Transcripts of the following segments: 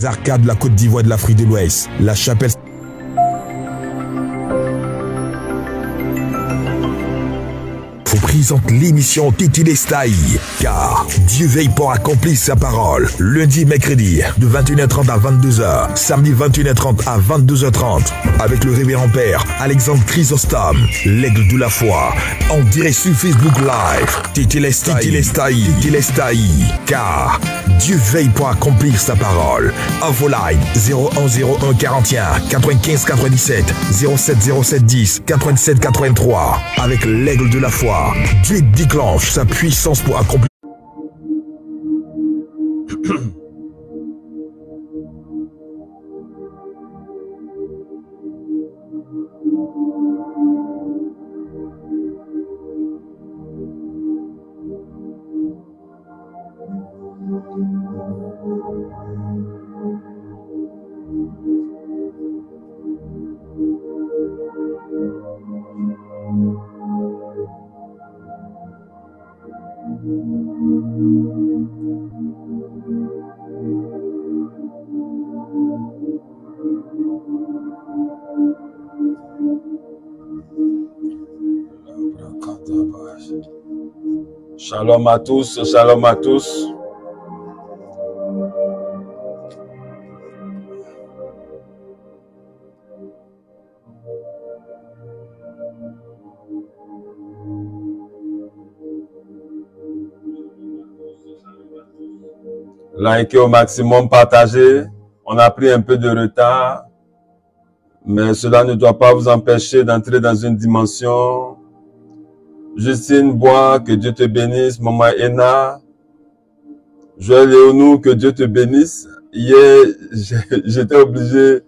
Arcades de la Côte d'Ivoire de l'Afrique de l'Ouest. La chapelle vous présente l'émission Titi Lestaï, car Dieu veille pour accomplir sa parole. Lundi, mercredi, de 21h30 à 22h. Samedi, 21h30 à 22h30. Avec le révérend père Alexandre Chrysostome, l'aigle de la foi. En direct sur Facebook Live. Titi Lestaï, car Dieu veille pour accomplir sa parole. Info line 0101 41 95 97 07 07 10 87 83. Avec l'aigle de la foi. Dieu déclenche sa puissance pour accomplir. Shalom à tous, shalom à tous. Likez au maximum, partagez. On a pris un peu de retard, mais cela ne doit pas vous empêcher d'entrer dans une dimension. Justine Bois, que Dieu te bénisse. Maman Ena, Joël Léonou, que Dieu te bénisse. Hier, j'étais obligé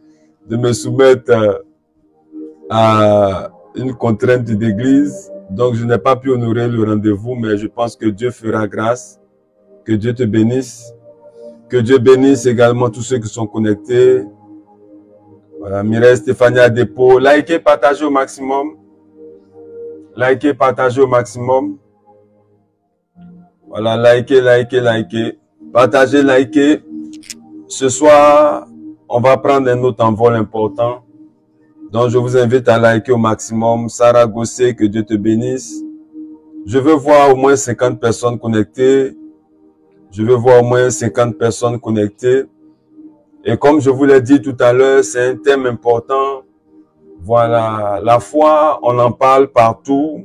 de me soumettre à une contrainte d'église, donc je n'ai pas pu honorer le rendez-vous, mais je pense que Dieu fera grâce. Que Dieu te bénisse. Que Dieu bénisse également tous ceux qui sont connectés. Voilà, Mireille Stéphanie Adepo. Likez, partagez au maximum. Likez, partagez au maximum. Voilà, likez. Partagez, likez. Ce soir, on va prendre un autre envol important. Donc, je vous invite à liker au maximum. Sarah Gossé, que Dieu te bénisse. Je veux voir au moins 50 personnes connectées. Je veux voir au moins 50 personnes connectées. Et comme je vous l'ai dit tout à l'heure, c'est un thème important. Voilà, la foi, on en parle partout,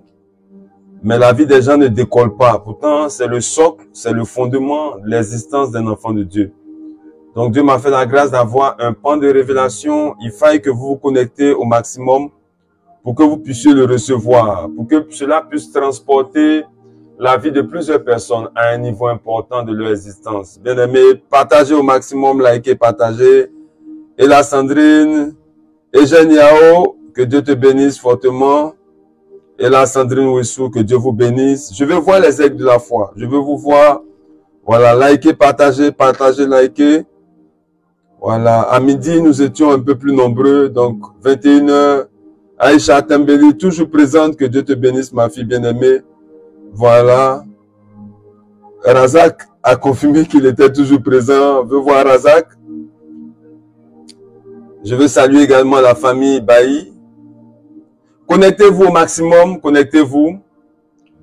mais la vie des gens ne décolle pas. Pourtant, c'est le socle, c'est le fondement de l'existence d'un enfant de Dieu. Donc, Dieu m'a fait la grâce d'avoir un pan de révélation. Il faille que vous vous connectez au maximum pour que vous puissiez le recevoir, pour que cela puisse transporter la vie de plusieurs personnes à un niveau important de leur existence. Bien-aimés, partagez au maximum, likez, partagez. Et la Sandrine, Eugène Yao, que Dieu te bénisse fortement. Et la Sandrine Wissou, que Dieu vous bénisse. Je veux voir les aigles de la foi. Je veux vous voir. Voilà, likez, partagez, likez. Voilà, à midi, nous étions un peu plus nombreux. Donc, 21h, Aïcha Tembeli, toujours présente. Que Dieu te bénisse, ma fille bien-aimée. Voilà. Razak a confirmé qu'il était toujours présent. On veut voir Razak. Je veux saluer également la famille Bailly. Connectez-vous au maximum, connectez-vous.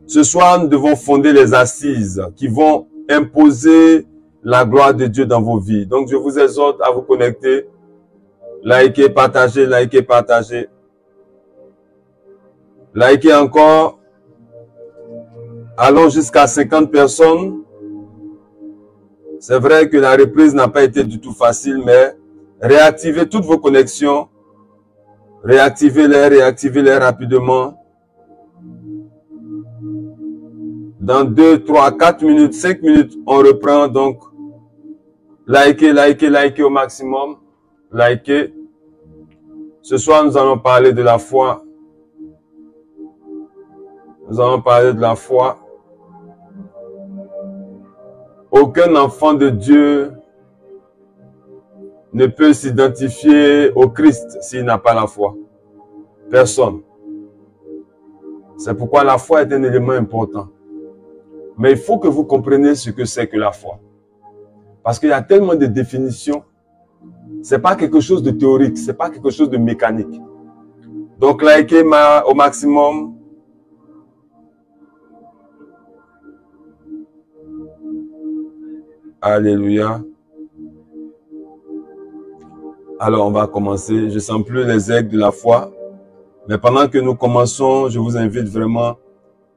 Ce soir, nous devons fonder les assises qui vont imposer la gloire de Dieu dans vos vies. Donc, je vous exhorte à vous connecter. Likez, partagez, likez, partagez. Likez encore. Allons jusqu'à 50 personnes. C'est vrai que la reprise n'a pas été du tout facile, mais réactivez toutes vos connexions. Réactivez-les rapidement. Dans 2, 3, 4 minutes, 5 minutes, on reprend. Donc, likez au maximum. Likez. Ce soir, nous allons parler de la foi. Nous allons parler de la foi. Aucun enfant de Dieu ne peut s'identifier au Christ s'il n'a pas la foi. Personne. C'est pourquoi la foi est un élément important. Mais il faut que vous compreniez ce que c'est que la foi. Parce qu'il y a tellement de définitions C'est pas quelque chose de théorique, c'est pas quelque chose de mécanique. Donc, likez au maximum. Alléluia. Alors, on va commencer. Je ne sens plus les aigles de la foi. Mais pendant que nous commençons, je vous invite vraiment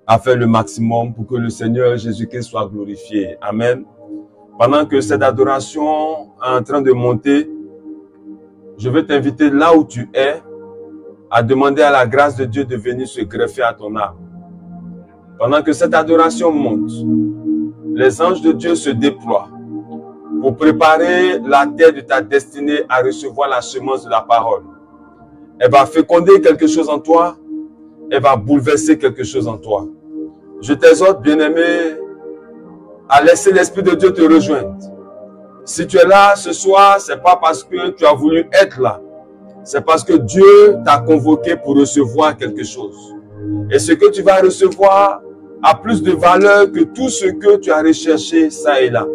à faire le maximum pour que le Seigneur Jésus-Christ soit glorifié. Amen. Pendant que cette adoration est en train de monter, je veux t'inviter là où tu es à demander à la grâce de Dieu de venir se greffer à ton âme. Pendant que cette adoration monte, les anges de Dieu se déploient pour préparer la terre de ta destinée à recevoir la semence de la parole. Elle va féconder quelque chose en toi, elle va bouleverser quelque chose en toi. Je t'exhorte, bien-aimé, à laisser l'Esprit de Dieu te rejoindre. Si tu es là ce soir, ce n'est pas parce que tu as voulu être là. C'est parce que Dieu t'a convoqué pour recevoir quelque chose. Et ce que tu vas recevoir a plus de valeur que tout ce que tu as recherché ça et là.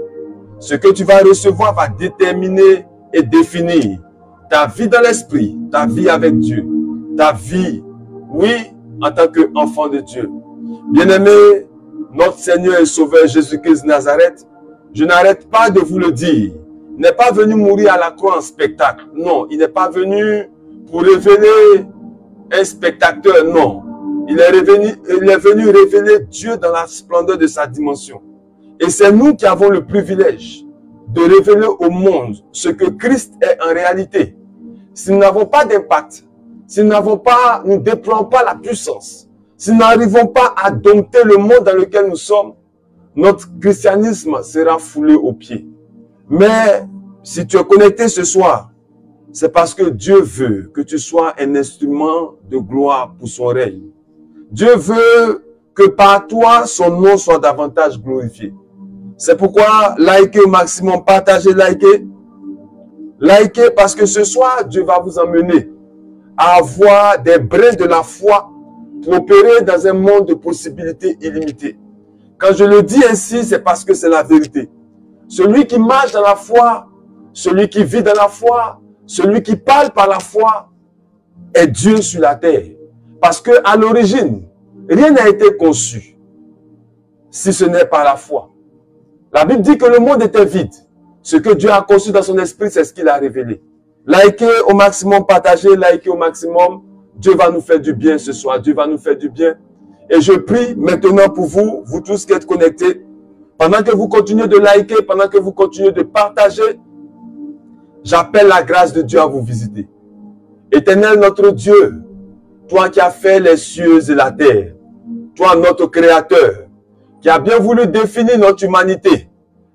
Ce que tu vas recevoir va déterminer et définir ta vie dans l'esprit, ta vie avec Dieu, ta vie, oui, en tant qu'enfant de Dieu. Bien-aimé, notre Seigneur et Sauveur Jésus-Christ de Nazareth, je n'arrête pas de vous le dire, il n'est pas venu mourir à la croix en spectacle. Non, il n'est pas venu pour révéler un spectateur, non. Il est venu révéler Dieu dans la splendeur de sa dimension. Et c'est nous qui avons le privilège de révéler au monde ce que Christ est en réalité. Si nous n'avons pas d'impact, si nous ne déployons pas la puissance, si nous n'arrivons pas à dompter le monde dans lequel nous sommes, notre christianisme sera foulé aux pieds. Mais si tu es connecté ce soir, c'est parce que Dieu veut que tu sois un instrument de gloire pour son règne. Dieu veut que par toi, son nom soit davantage glorifié. C'est pourquoi likez au maximum, partagez, likez. Likez parce que ce soir, Dieu va vous emmener à avoir des brins de la foi pour opérer dans un monde de possibilités illimitées. Quand je le dis ainsi, c'est parce que c'est la vérité. Celui qui marche dans la foi, celui qui vit dans la foi, celui qui parle par la foi, est Dieu sur la terre. Parce que à l'origine, rien n'a été conçu si ce n'est par la foi. La Bible dit que le monde était vide. Ce que Dieu a conçu dans son esprit, c'est ce qu'il a révélé. Likez au maximum, partagez, likez au maximum. Dieu va nous faire du bien ce soir. Dieu va nous faire du bien. Et je prie maintenant pour vous, vous tous qui êtes connectés, pendant que vous continuez de liker, pendant que vous continuez de partager, j'appelle la grâce de Dieu à vous visiter. Éternel notre Dieu, toi qui as fait les cieux et la terre, toi notre Créateur, qui as bien voulu définir notre humanité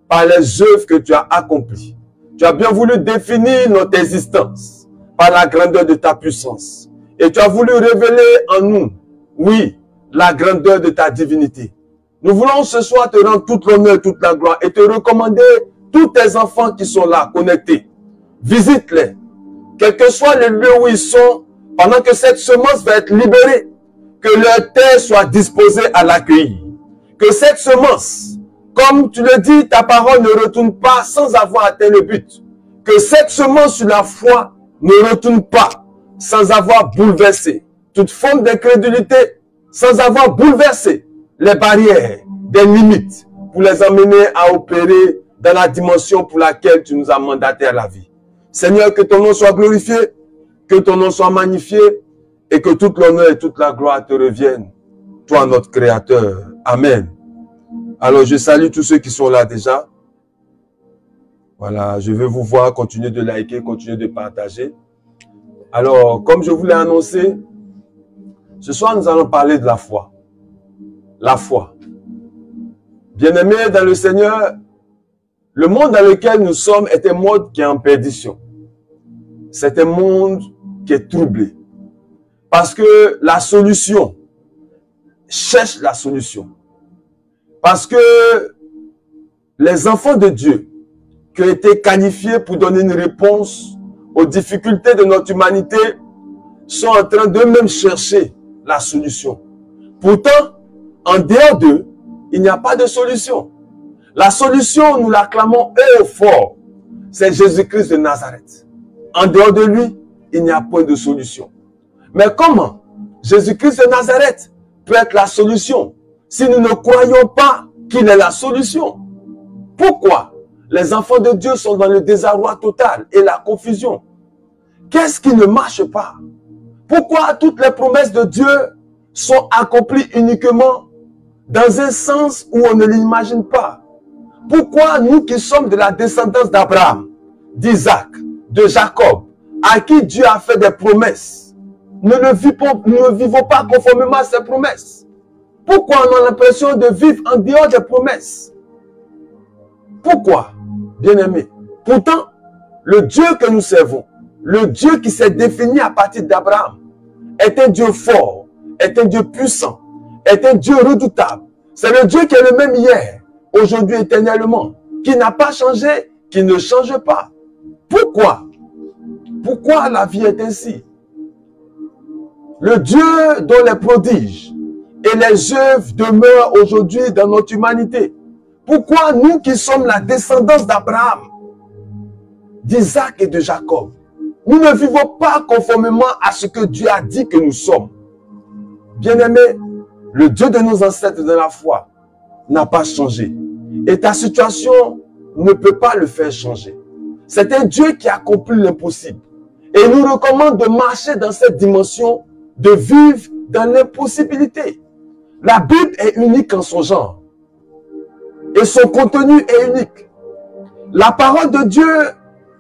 par les œuvres que tu as accomplies. Tu as bien voulu définir notre existence par la grandeur de ta puissance. Et tu as voulu révéler en nous, oui, la grandeur de ta divinité. Nous voulons ce soir te rendre toute l'honneur, toute la gloire et te recommander tous tes enfants qui sont là, connectés. Visite-les. Quel que soit le lieu où ils sont, pendant que cette semence va être libérée, que leur terre soit disposée à l'accueillir. Que cette semence, comme tu le dis, ta parole ne retourne pas sans avoir atteint le but. Que cette semence sur la foi ne retourne pas sans avoir bouleversé toute forme d'incrédulité, sans avoir bouleversé les barrières, des limites, pour les emmener à opérer dans la dimension pour laquelle tu nous as mandaté à la vie. Seigneur, que ton nom soit glorifié, que ton nom soit magnifié, et que toute l'honneur et toute la gloire te reviennent, toi notre Créateur. Amen. Alors, je salue tous ceux qui sont là déjà. Voilà, je veux vous voir, continuer de liker, continuer de partager. Alors, comme je vous l'ai annoncé, ce soir, nous allons parler de la foi. La foi. Bien-aimés dans le Seigneur, le monde dans lequel nous sommes est un monde qui est en perdition. C'est un monde qui est troublé. Parce que la solution cherche la solution. Parce que les enfants de Dieu qui ont été qualifiés pour donner une réponse aux difficultés de notre humanité sont en train d'eux-mêmes chercher la solution. Pourtant, en dehors d'eux, il n'y a pas de solution. La solution, nous l'acclamons haut et fort. C'est Jésus-Christ de Nazareth. En dehors de lui, il n'y a point de solution. Mais comment Jésus-Christ de Nazareth peut être la solution si nous ne croyons pas qu'il est la solution? Pourquoi les enfants de Dieu sont dans le désarroi total et la confusion? Qu'est-ce qui ne marche pas? Pourquoi toutes les promesses de Dieu sont accomplies uniquement dans un sens où on ne l'imagine pas? Pourquoi nous qui sommes de la descendance d'Abraham, d'Isaac, de Jacob, à qui Dieu a fait des promesses, nous ne vivons pas conformément à ces promesses? Pourquoi on a l'impression de vivre en dehors des promesses? Pourquoi, bien-aimés? Pourtant, le Dieu que nous servons, le Dieu qui s'est défini à partir d'Abraham, est un Dieu fort, est un Dieu puissant, est un Dieu redoutable. C'est le Dieu qui est le même hier, aujourd'hui, éternellement, qui n'a pas changé, qui ne change pas. Pourquoi? Pourquoi la vie est ainsi? Le Dieu dont les prodiges et les œuvres demeurent aujourd'hui dans notre humanité. Pourquoi nous qui sommes la descendance d'Abraham, d'Isaac et de Jacob, nous ne vivons pas conformément à ce que Dieu a dit que nous sommes? Bien-aimés, le Dieu de nos ancêtres de la foi n'a pas changé. Et ta situation ne peut pas le faire changer. C'est un Dieu qui accomplit l'impossible. Et il nous recommande de marcher dans cette dimension, de vivre dans l'impossibilité. La Bible est unique en son genre. Et son contenu est unique. La parole de Dieu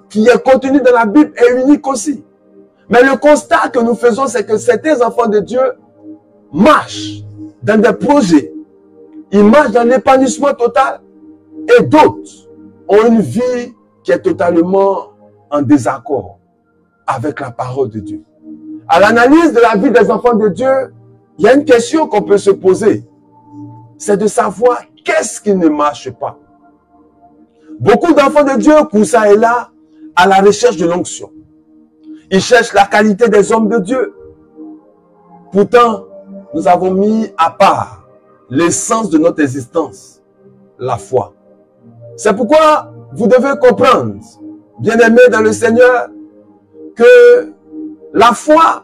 qui est contenue dans la Bible est unique aussi. Mais le constat que nous faisons, c'est que certains enfants de Dieu marchent dans des projets. Ils marchent dans l'épanouissement total. Et d'autres ont une vie qui est totalement en désaccord avec la parole de Dieu. À l'analyse de la vie des enfants de Dieu, il y a une question qu'on peut se poser. C'est de savoir qu'est-ce qui ne marche pas. Beaucoup d'enfants de Dieu courent ça et là à la recherche de l'onction. Ils cherchent la qualité des hommes de Dieu. Pourtant, nous avons mis à part l'essence de notre existence, la foi. C'est pourquoi vous devez comprendre, bien-aimés dans le Seigneur, que la foi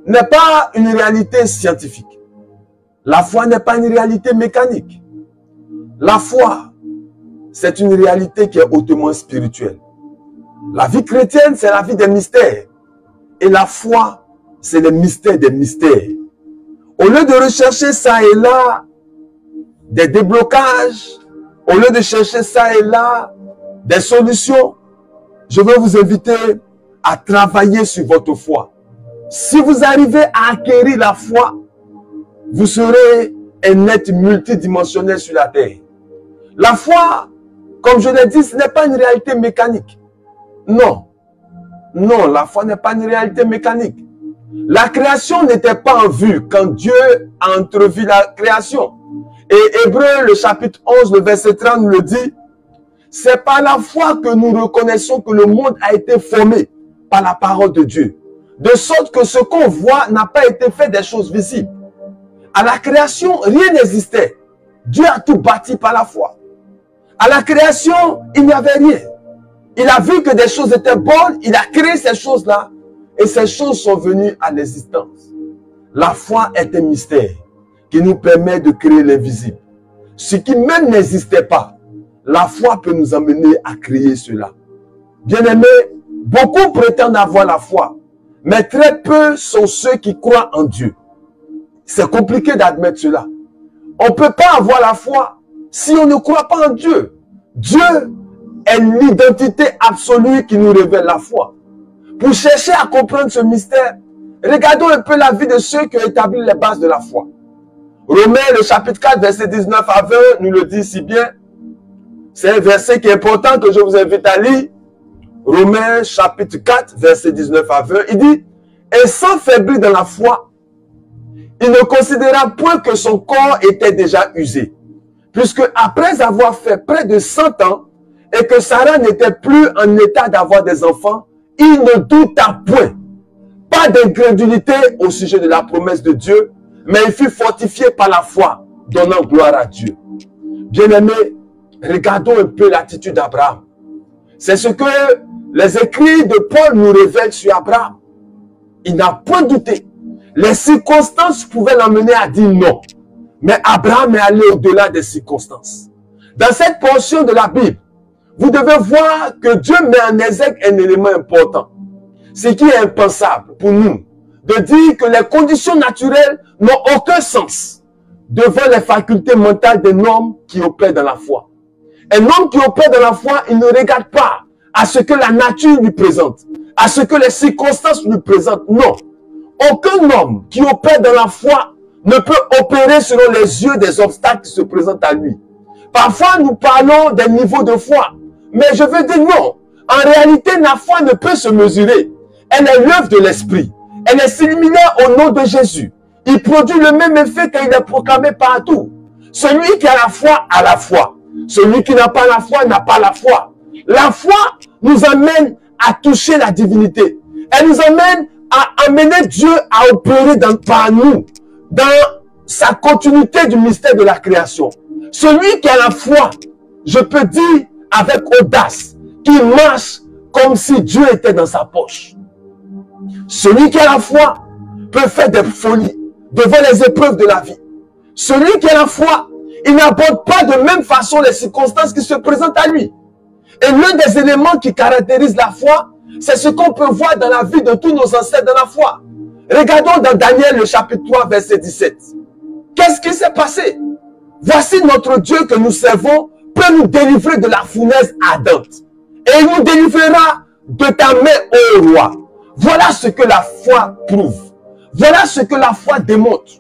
n'est pas une réalité scientifique. La foi n'est pas une réalité mécanique. La foi, c'est une réalité qui est hautement spirituelle. La vie chrétienne, c'est la vie des mystères. Et la foi, c'est le mystère des mystères. Au lieu de rechercher ça et là, des déblocages, au lieu de chercher ça et là, des solutions, je veux vous inviter à travailler sur votre foi. Si vous arrivez à acquérir la foi, vous serez un être multidimensionnel sur la terre. La foi, comme je l'ai dit, ce n'est pas une réalité mécanique. Non. Non, la foi n'est pas une réalité mécanique. La création n'était pas en vue quand Dieu a entrevu la création. Et Hébreux, le chapitre 11, le verset 30 nous le dit. C'est par la foi que nous reconnaissons que le monde a été formé par la parole de Dieu. De sorte que ce qu'on voit n'a pas été fait des choses visibles. À la création, rien n'existait. Dieu a tout bâti par la foi. À la création, il n'y avait rien. Il a vu que des choses étaient bonnes, il a créé ces choses-là, et ces choses sont venues à l'existence. La foi est un mystère qui nous permet de créer l'invisible. Ce qui même n'existait pas, la foi peut nous amener à créer cela. Bien-aimés, beaucoup prétendent avoir la foi, mais très peu sont ceux qui croient en Dieu. C'est compliqué d'admettre cela. On ne peut pas avoir la foi si on ne croit pas en Dieu. Dieu est l'identité absolue qui nous révèle la foi. Pour chercher à comprendre ce mystère, regardons un peu la vie de ceux qui ont établi les bases de la foi. Romains, le chapitre 4, verset 19 à 20, nous le dit si bien. C'est un verset qui est important que je vous invite à lire. Romains, chapitre 4, verset 19 à 20, il dit « Et sans faiblir dans la foi, il ne considéra point que son corps était déjà usé, puisque après avoir fait près de 100 ans, et que Sarah n'était plus en état d'avoir des enfants, il ne douta point. Pas d'incrédulité au sujet de la promesse de Dieu, mais il fut fortifié par la foi, donnant gloire à Dieu. » Bien-aimés, regardons un peu l'attitude d'Abraham. C'est ce que les écrits de Paul nous révèlent sur Abraham. Il n'a point douté. Les circonstances pouvaient l'amener à dire non. Mais Abraham est allé au-delà des circonstances. Dans cette portion de la Bible, vous devez voir que Dieu met en exergue un élément important. Ce qui est impensable pour nous, de dire que les conditions naturelles n'ont aucun sens devant les facultés mentales d'un homme qui opère dans la foi. Un homme qui opère dans la foi, il ne regarde pas à ce que la nature lui présente, à ce que les circonstances lui présentent. Non. Aucun homme qui opère dans la foi ne peut opérer selon les yeux des obstacles qui se présentent à lui. Parfois, nous parlons des niveaux de foi. Mais je veux dire non. En réalité, la foi ne peut se mesurer. Elle est l'œuvre de l'esprit. Elle est similaire au nom de Jésus. Il produit le même effet quand il est proclamé partout. Celui qui a la foi a la foi. Celui qui n'a pas la foi n'a pas la foi. La foi nous amène à toucher la divinité. Elle nous amène à amener Dieu à opérer par nous, dans sa continuité du mystère de la création. Celui qui a la foi, je peux dire avec audace, qu'il marche comme si Dieu était dans sa poche. Celui qui a la foi peut faire des folies devant les épreuves de la vie. Celui qui a la foi, il n'aborde pas de même façon les circonstances qui se présentent à lui. Et l'un des éléments qui caractérise la foi, c'est ce qu'on peut voir dans la vie de tous nos ancêtres dans la foi. Regardons dans Daniel le chapitre 3, verset 17. Qu'est-ce qui s'est passé? Voici notre Dieu que nous servons peut nous délivrer de la fournaise ardente. Et il nous délivrera de ta main, ô roi. Voilà ce que la foi prouve. Voilà ce que la foi démontre.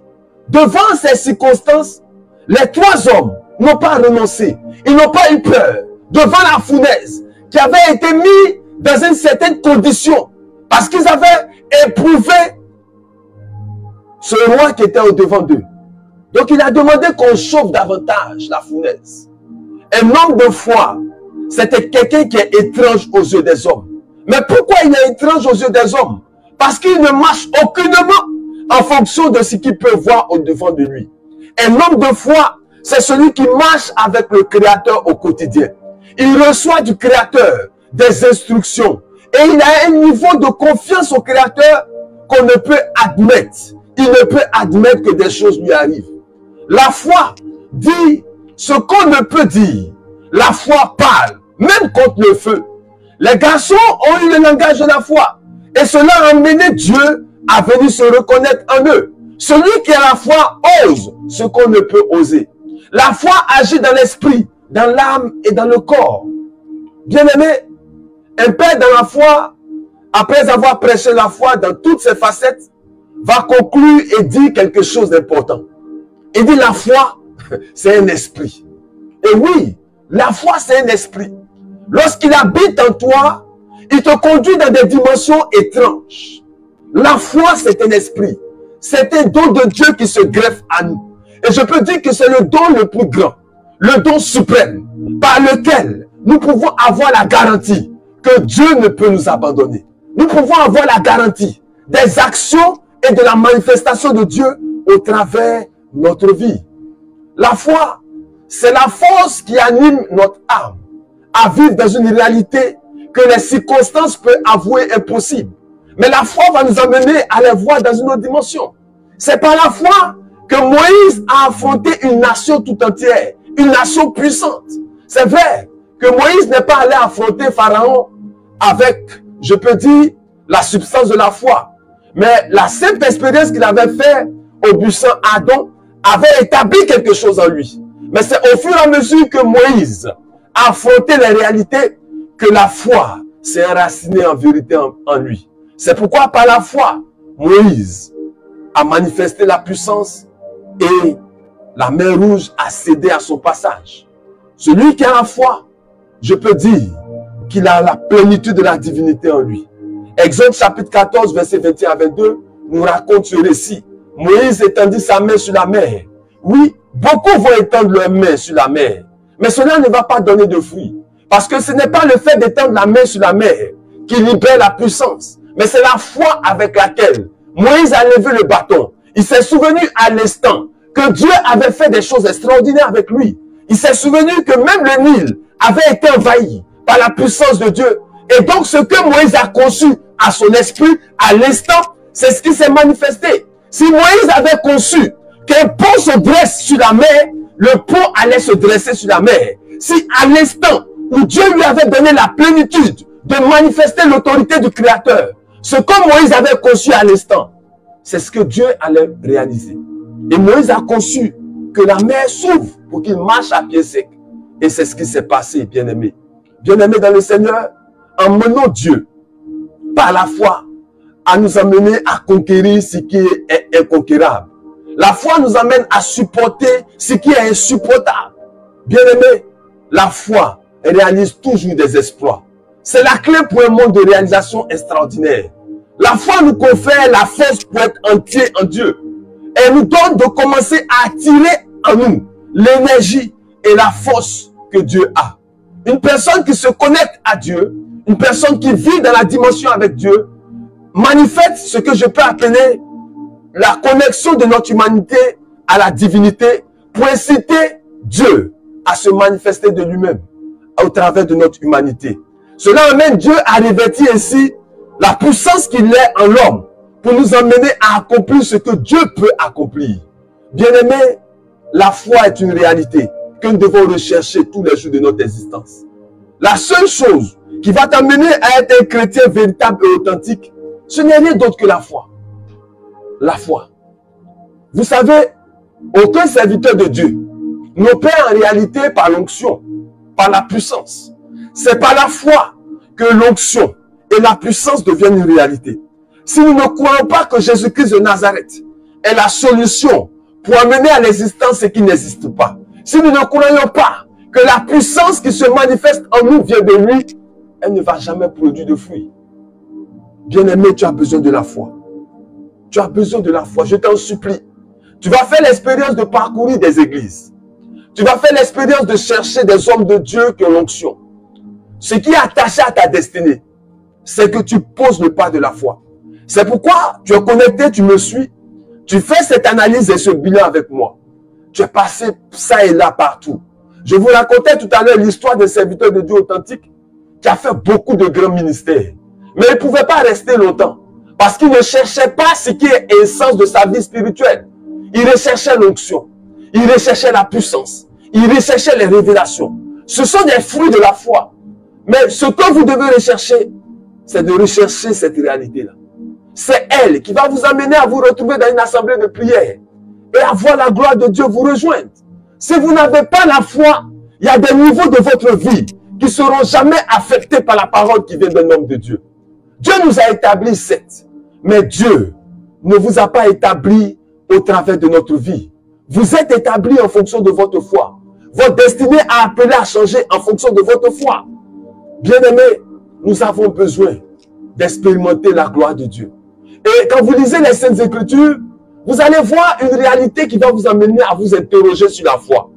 Devant ces circonstances, les trois hommes n'ont pas renoncé. Ils n'ont pas eu peur. Devant la fournaise qui avait été mise dans une certaine condition. Parce qu'ils avaient éprouvé ce roi qui était au-devant d'eux. Donc il a demandé qu'on chauffe davantage la fournaise. Un homme de foi, c'était quelqu'un qui est étrange aux yeux des hommes. Mais pourquoi il est étrange aux yeux des hommes? Parce qu'il ne marche aucunement en fonction de ce qu'il peut voir au-devant de lui. Un homme de foi, c'est celui qui marche avec le Créateur au quotidien. Il reçoit du Créateur des instructions. Et il a un niveau de confiance au Créateur qu'on ne peut admettre. Il ne peut admettre que des choses lui arrivent. La foi dit ce qu'on ne peut dire. La foi parle, même contre le feu. Les garçons ont eu le langage de la foi. Et cela a amené Dieu à venir se reconnaître en eux. Celui qui a la foi ose ce qu'on ne peut oser. La foi agit dans l'esprit, dans l'âme et dans le corps. Bien-aimé, un père dans la foi, après avoir prêché la foi dans toutes ses facettes, va conclure et dire quelque chose d'important. Il dit la foi, c'est un esprit. Et oui, la foi, c'est un esprit. Lorsqu'il habite en toi, il te conduit dans des dimensions étranges. La foi, c'est un esprit. C'est un don de Dieu qui se greffe à nous. Et je peux dire que c'est le don le plus grand, le don suprême, par lequel nous pouvons avoir la garantie que Dieu ne peut nous abandonner. Nous pouvons avoir la garantie des actions et de la manifestation de Dieu au travers de notre vie. La foi, c'est la force qui anime notre âme à vivre dans une réalité que les circonstances peuvent avouer impossible. Mais la foi va nous amener à les voir dans une autre dimension. C'est par la foi que Moïse a affronté une nation tout entière, une nation puissante. C'est vrai que Moïse n'est pas allé affronter Pharaon avec, je peux dire, la substance de la foi. Mais la simple expérience qu'il avait faite au buisson Adam avait établi quelque chose en lui. Mais c'est au fur et à mesure que Moïse a affronté les réalités que la foi s'est enracinée en vérité en lui. C'est pourquoi par la foi, Moïse a manifesté la puissance et la mer Rouge a cédé à son passage. Celui qui a la foi, je peux dire qu'il a la plénitude de la divinité en lui. Exode chapitre 14, verset 21 à 22, nous raconte ce récit. Moïse étendit sa main sur la mer. Oui, beaucoup vont étendre leur main sur la mer. Mais cela ne va pas donner de fruits. Parce que ce n'est pas le fait d'étendre la main sur la mer qui libère la puissance. Mais c'est la foi avec laquelle Moïse a levé le bâton. Il s'est souvenu à l'instant que Dieu avait fait des choses extraordinaires avec lui. Il s'est souvenu que même le Nil avait été envahi par la puissance de Dieu. Et donc, ce que Moïse a conçu à son esprit, à l'instant, c'est ce qui s'est manifesté. Si Moïse avait conçu qu'un pont se dresse sur la mer, le pont allait se dresser sur la mer. Si à l'instant où Dieu lui avait donné la plénitude de manifester l'autorité du Créateur, ce que Moïse avait conçu à l'instant, c'est ce que Dieu allait réaliser. Et Moïse a conçu que la mer s'ouvre pour qu'il marche à pied sec. Et c'est ce qui s'est passé, bien-aimé. Bien-aimé dans le Seigneur, emmenons Dieu par la foi à nous amener à conquérir ce qui est inconquérable. La foi nous amène à supporter ce qui est insupportable. Bien-aimé, la foi réalise toujours des exploits. C'est la clé pour un monde de réalisation extraordinaire. La foi nous confère la force pour être entier en Dieu. Elle nous donne de commencer à attirer en nous l'énergie et la force que Dieu a. Une personne qui se connecte à Dieu, une personne qui vit dans la dimension avec Dieu, manifeste ce que je peux appeler la connexion de notre humanité à la divinité pour inciter Dieu à se manifester de lui-même au travers de notre humanité. Cela amène Dieu à revêtir ainsi la puissance qu'il est en l'homme pour nous emmener à accomplir ce que Dieu peut accomplir. Bien-aimé, la foi est une réalité que nous devons rechercher tous les jours de notre existence. La seule chose qui va t'amener à être un chrétien véritable et authentique, ce n'est rien d'autre que la foi. La foi. Vous savez, aucun serviteur de Dieu n'opère en réalité par l'onction, par la puissance. C'est par la foi que l'onction et la puissance deviennent une réalité. Si nous ne croyons pas que Jésus-Christ de Nazareth est la solution pour amener à l'existence ce qui n'existe pas, si nous ne croyons pas que la puissance qui se manifeste en nous vient de lui, elle ne va jamais produire de fruits. Bien-aimé, tu as besoin de la foi. Tu as besoin de la foi, je t'en supplie. Tu vas faire l'expérience de parcourir des églises. Tu vas faire l'expérience de chercher des hommes de Dieu qui ont l'onction. Ce qui est attaché à ta destinée, c'est que tu poses le pas de la foi. C'est pourquoi tu es connecté, tu me suis. Tu fais cette analyse et ce bilan avec moi. Tu es passé ça et là partout. Je vous racontais tout à l'heure l'histoire des serviteurs de Dieu authentiques qui a fait beaucoup de grands ministères. Mais il ne pouvait pas rester longtemps. Parce qu'il ne cherchait pas ce qui est l'essence de sa vie spirituelle. Il recherchait l'onction. Il recherchait la puissance. Il recherchait les révélations. Ce sont des fruits de la foi. Mais ce que vous devez rechercher, c'est de rechercher cette réalité-là. C'est elle qui va vous amener à vous retrouver dans une assemblée de prière et à voir la gloire de Dieu vous rejoindre. Si vous n'avez pas la foi, il y a des niveaux de votre vie qui ne seront jamais affectés par la parole qui vient d'un homme de Dieu. Dieu nous a établi certes, mais Dieu ne vous a pas établi au travers de notre vie. Vous êtes établi en fonction de votre foi. Votre destinée a appelé à changer en fonction de votre foi. Bien-aimés, nous avons besoin d'expérimenter la gloire de Dieu. Et quand vous lisez les Saintes Écritures, vous allez voir une réalité qui va vous amener à vous interroger sur la foi.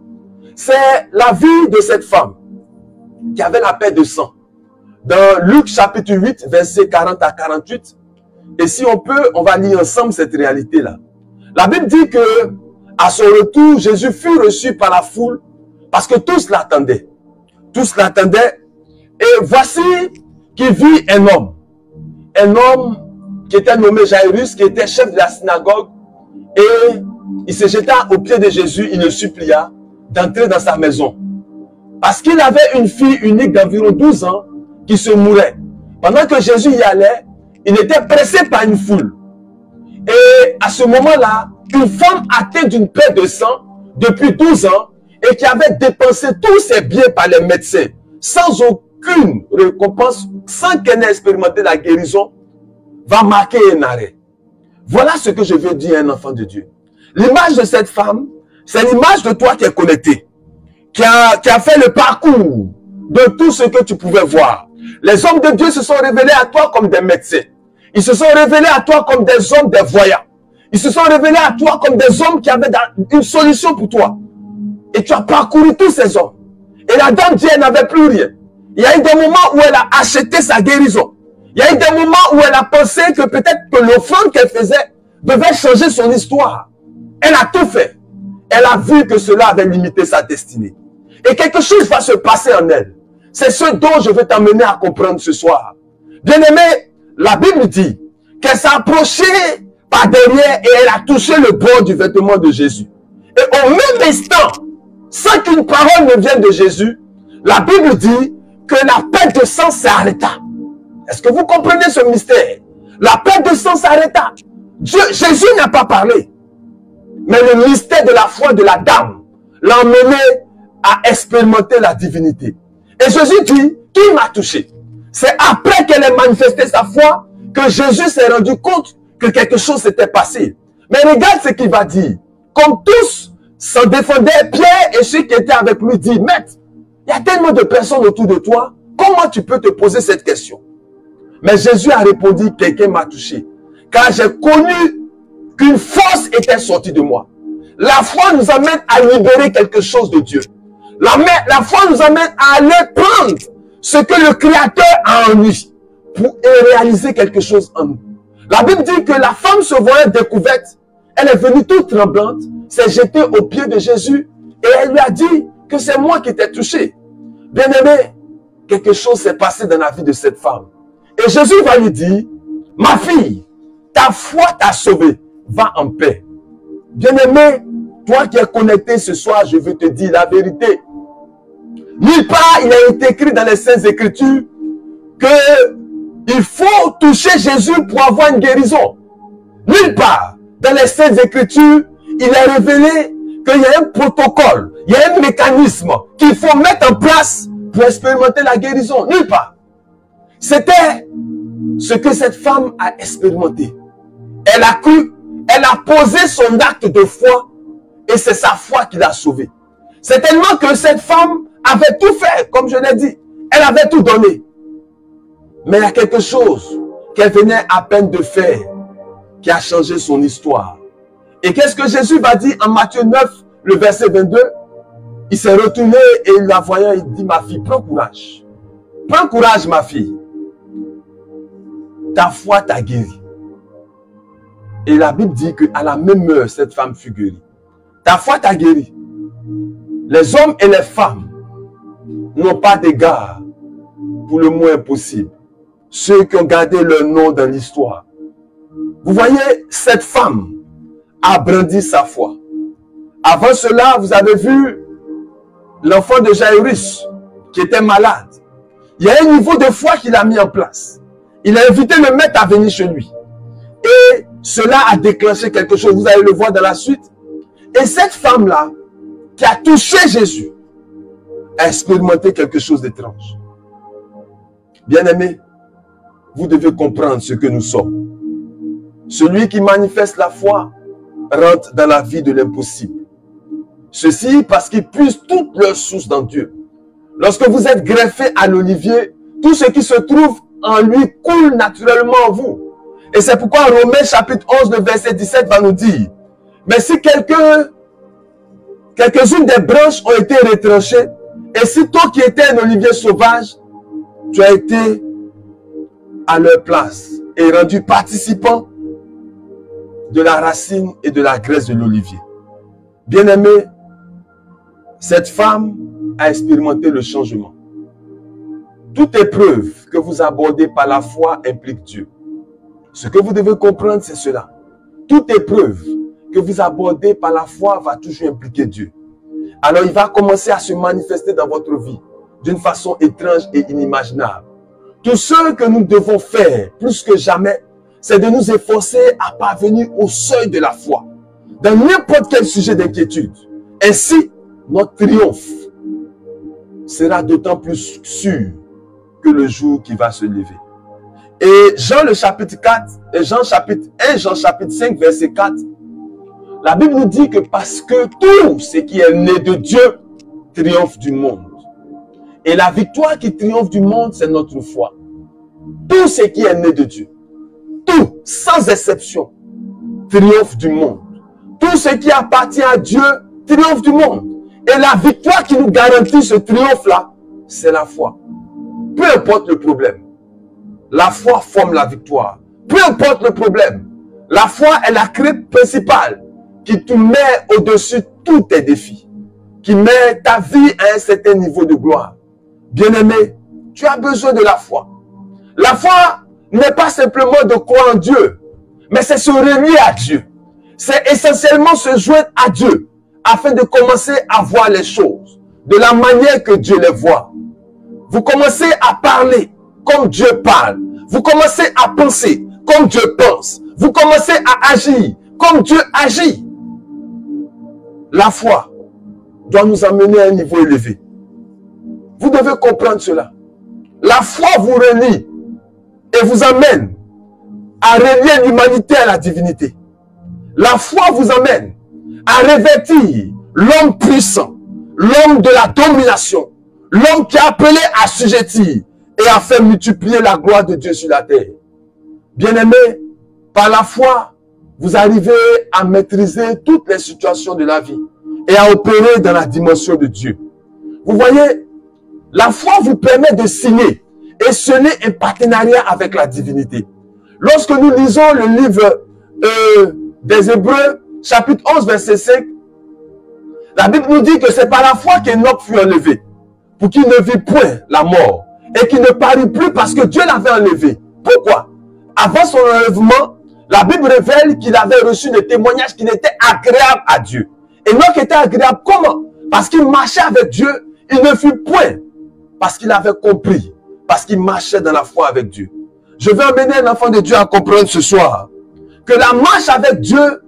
C'est la vie de cette femme qui avait la paix de sang. Dans Luc chapitre 8, versets 40 à 48. Et si on peut, on va lire ensemble cette réalité-là. La Bible dit que à son retour, Jésus fut reçu par la foule parce que tous l'attendaient. Tous l'attendaient. Et voici qu'il vit un homme qui était nommé Jairus, qui était chef de la synagogue. Et il se jeta aux pieds de Jésus, il le supplia d'entrer dans sa maison. Parce qu'il avait une fille unique d'environ 12 ans qui se mourait. Pendant que Jésus y allait, il était pressé par une foule. Et à ce moment-là, une femme atteinte d'une paix de sang depuis 12 ans et qui avait dépensé tous ses biens par les médecins sans aucune récompense, sans qu'elle ait expérimenté la guérison, va marquer un arrêt. Voilà ce que je veux dire à un enfant de Dieu. L'image de cette femme, c'est l'image de toi qui est connecté, qui a fait le parcours de tout ce que tu pouvais voir. Les hommes de Dieu se sont révélés à toi comme des médecins. Ils se sont révélés à toi comme des hommes, des voyants. Ils se sont révélés à toi comme des hommes qui avaient une solution pour toi. Et tu as parcouru tous ces hommes. Et la dame dit, elle n'avait plus rien. Il y a eu des moments où elle a acheté sa guérison. Il y a eu des moments où elle a pensé que peut-être que l'offrande qu'elle faisait devait changer son histoire. Elle a tout fait. Elle a vu que cela avait limité sa destinée. Et quelque chose va se passer en elle. C'est ce dont je veux t'amener à comprendre ce soir. Bien-aimé, la Bible dit qu'elle s'est approchée par derrière et elle a touché le bord du vêtement de Jésus. Et au même instant, sans qu'une parole ne vienne de Jésus, la Bible dit que la perte de sang s'arrêta. Est-ce que vous comprenez ce mystère? La perte de sang s'arrêta. Jésus n'a pas parlé. Mais le mystère de la foi de la dame l'a emmené à expérimenter la divinité. Et Jésus dit, qui m'a touché? C'est après qu'elle ait manifesté sa foi que Jésus s'est rendu compte que quelque chose s'était passé. Mais regarde ce qu'il va dire. Comme tous s'en défendaient, Pierre et ceux qui étaient avec lui disent, Maître, il y a tellement de personnes autour de toi, comment tu peux te poser cette question? Mais Jésus a répondu, quelqu'un m'a touché. Car j'ai connu qu'une force était sortie de moi. La foi nous amène à libérer quelque chose de Dieu. La foi nous amène à aller prendre ce que le Créateur a en lui pour réaliser quelque chose en nous. La Bible dit que la femme se voyant découverte, elle est venue toute tremblante, s'est jetée aux pieds de Jésus et elle lui a dit que c'est moi qui t'ai touché. Bien-aimé, quelque chose s'est passé dans la vie de cette femme. Et Jésus va lui dire, ma fille, ta foi t'a sauvée, va en paix. Bien-aimé, toi qui es connecté ce soir, je veux te dire la vérité. Nulle part, il a été écrit dans les Saintes Écritures que il faut toucher Jésus pour avoir une guérison. Nulle part, dans les Saintes Écritures, il est révélé qu'il y a un protocole, il y a un mécanisme qu'il faut mettre en place pour expérimenter la guérison. Nulle part. C'était ce que cette femme a expérimenté. Elle a cru, elle a posé son acte de foi et c'est sa foi qui l'a sauvée. C'est tellement que cette femme avait tout fait, comme je l'ai dit. Elle avait tout donné. Mais il y a quelque chose qu'elle venait à peine de faire qui a changé son histoire. Et qu'est-ce que Jésus va dire en Matthieu 9, le verset 22? Il s'est retourné et la voyant, il dit, ma fille, prends courage. Prends courage, ma fille. Ta foi t'a guéri. Et la Bible dit qu'à la même heure, cette femme fut guérie. Ta foi t'a guéri. Les hommes et les femmes n'ont pas d'égard pour le mot impossible. Ceux qui ont gardé leur nom dans l'histoire. Vous voyez, cette femme a brandi sa foi. Avant cela, vous avez vu l'enfant de Jairus qui était malade. Il y a un niveau de foi qu'il a mis en place. Il a invité le maître à venir chez lui. Et cela a déclenché quelque chose. Vous allez le voir dans la suite. Et cette femme-là, qui a touché Jésus, a expérimenté quelque chose d'étrange. Bien-aimés, vous devez comprendre ce que nous sommes. Celui qui manifeste la foi rentre dans la vie de l'impossible. Ceci parce qu'ils puisent toutes leurs sources dans Dieu. Lorsque vous êtes greffé à l'olivier, tout ce qui se trouve en lui coule naturellement en vous. Et c'est pourquoi Romains chapitre 11, le verset 17 va nous dire, mais si quelques-unes des branches ont été retranchées, et si toi qui étais un olivier sauvage, tu as été à leur place et rendu participant de la racine et de la graisse de l'olivier. Bien-aimé, cette femme a expérimenté le changement. Toute épreuve que vous abordez par la foi implique Dieu. Ce que vous devez comprendre, c'est cela. Toute épreuve que vous abordez par la foi va toujours impliquer Dieu. Alors il va commencer à se manifester dans votre vie d'une façon étrange et inimaginable. Tout ce que nous devons faire plus que jamais, c'est de nous efforcer à parvenir au seuil de la foi, dans n'importe quel sujet d'inquiétude. Ainsi, notre triomphe sera d'autant plus sûr que le jour qui va se lever. Et Jean le chapitre 4, et Jean chapitre 5, verset 4, la Bible nous dit que parce que tout ce qui est né de Dieu triomphe du monde. Et la victoire qui triomphe du monde, c'est notre foi. Tout ce qui est né de Dieu, tout, sans exception, triomphe du monde. Tout ce qui appartient à Dieu triomphe du monde. Et la victoire qui nous garantit ce triomphe-là, c'est la foi. Peu importe le problème, la foi forme la victoire. Peu importe le problème, la foi est la clé principale qui te met au-dessus de tous tes défis, qui met ta vie à un certain niveau de gloire. Bien-aimé, tu as besoin de la foi. La foi n'est pas simplement de croire en Dieu, mais c'est se relier à Dieu. C'est essentiellement se joindre à Dieu afin de commencer à voir les choses de la manière que Dieu les voit. Vous commencez à parler comme Dieu parle. Vous commencez à penser comme Dieu pense. Vous commencez à agir comme Dieu agit. La foi doit nous amener à un niveau élevé. Vous devez comprendre cela. La foi vous relie et vous amène à relier l'humanité à la divinité. La foi vous amène à revêtir l'homme puissant, l'homme de la domination, l'homme qui est appelé à assujettir et à faire multiplier la gloire de Dieu sur la terre. Bien-aimés, par la foi, vous arrivez à maîtriser toutes les situations de la vie et à opérer dans la dimension de Dieu. Vous voyez, la foi vous permet de signer et sceller un partenariat avec la divinité. Lorsque nous lisons le livre des Hébreux, chapitre 11, verset 5, la Bible nous dit que c'est par la foi qu'Enoch fut enlevé, pour qu'il ne vit point la mort, et qu'il ne parut plus parce que Dieu l'avait enlevé. Pourquoi? Avant son enlèvement, la Bible révèle qu'il avait reçu des témoignages qui étaient agréables à Dieu. Enoch était agréable comment? Parce qu'il marchait avec Dieu, il ne fut point, parce qu'il avait compris, parce qu'il marchait dans la foi avec Dieu. Je veux amener un enfant de Dieu à comprendre ce soir que la marche avec Dieu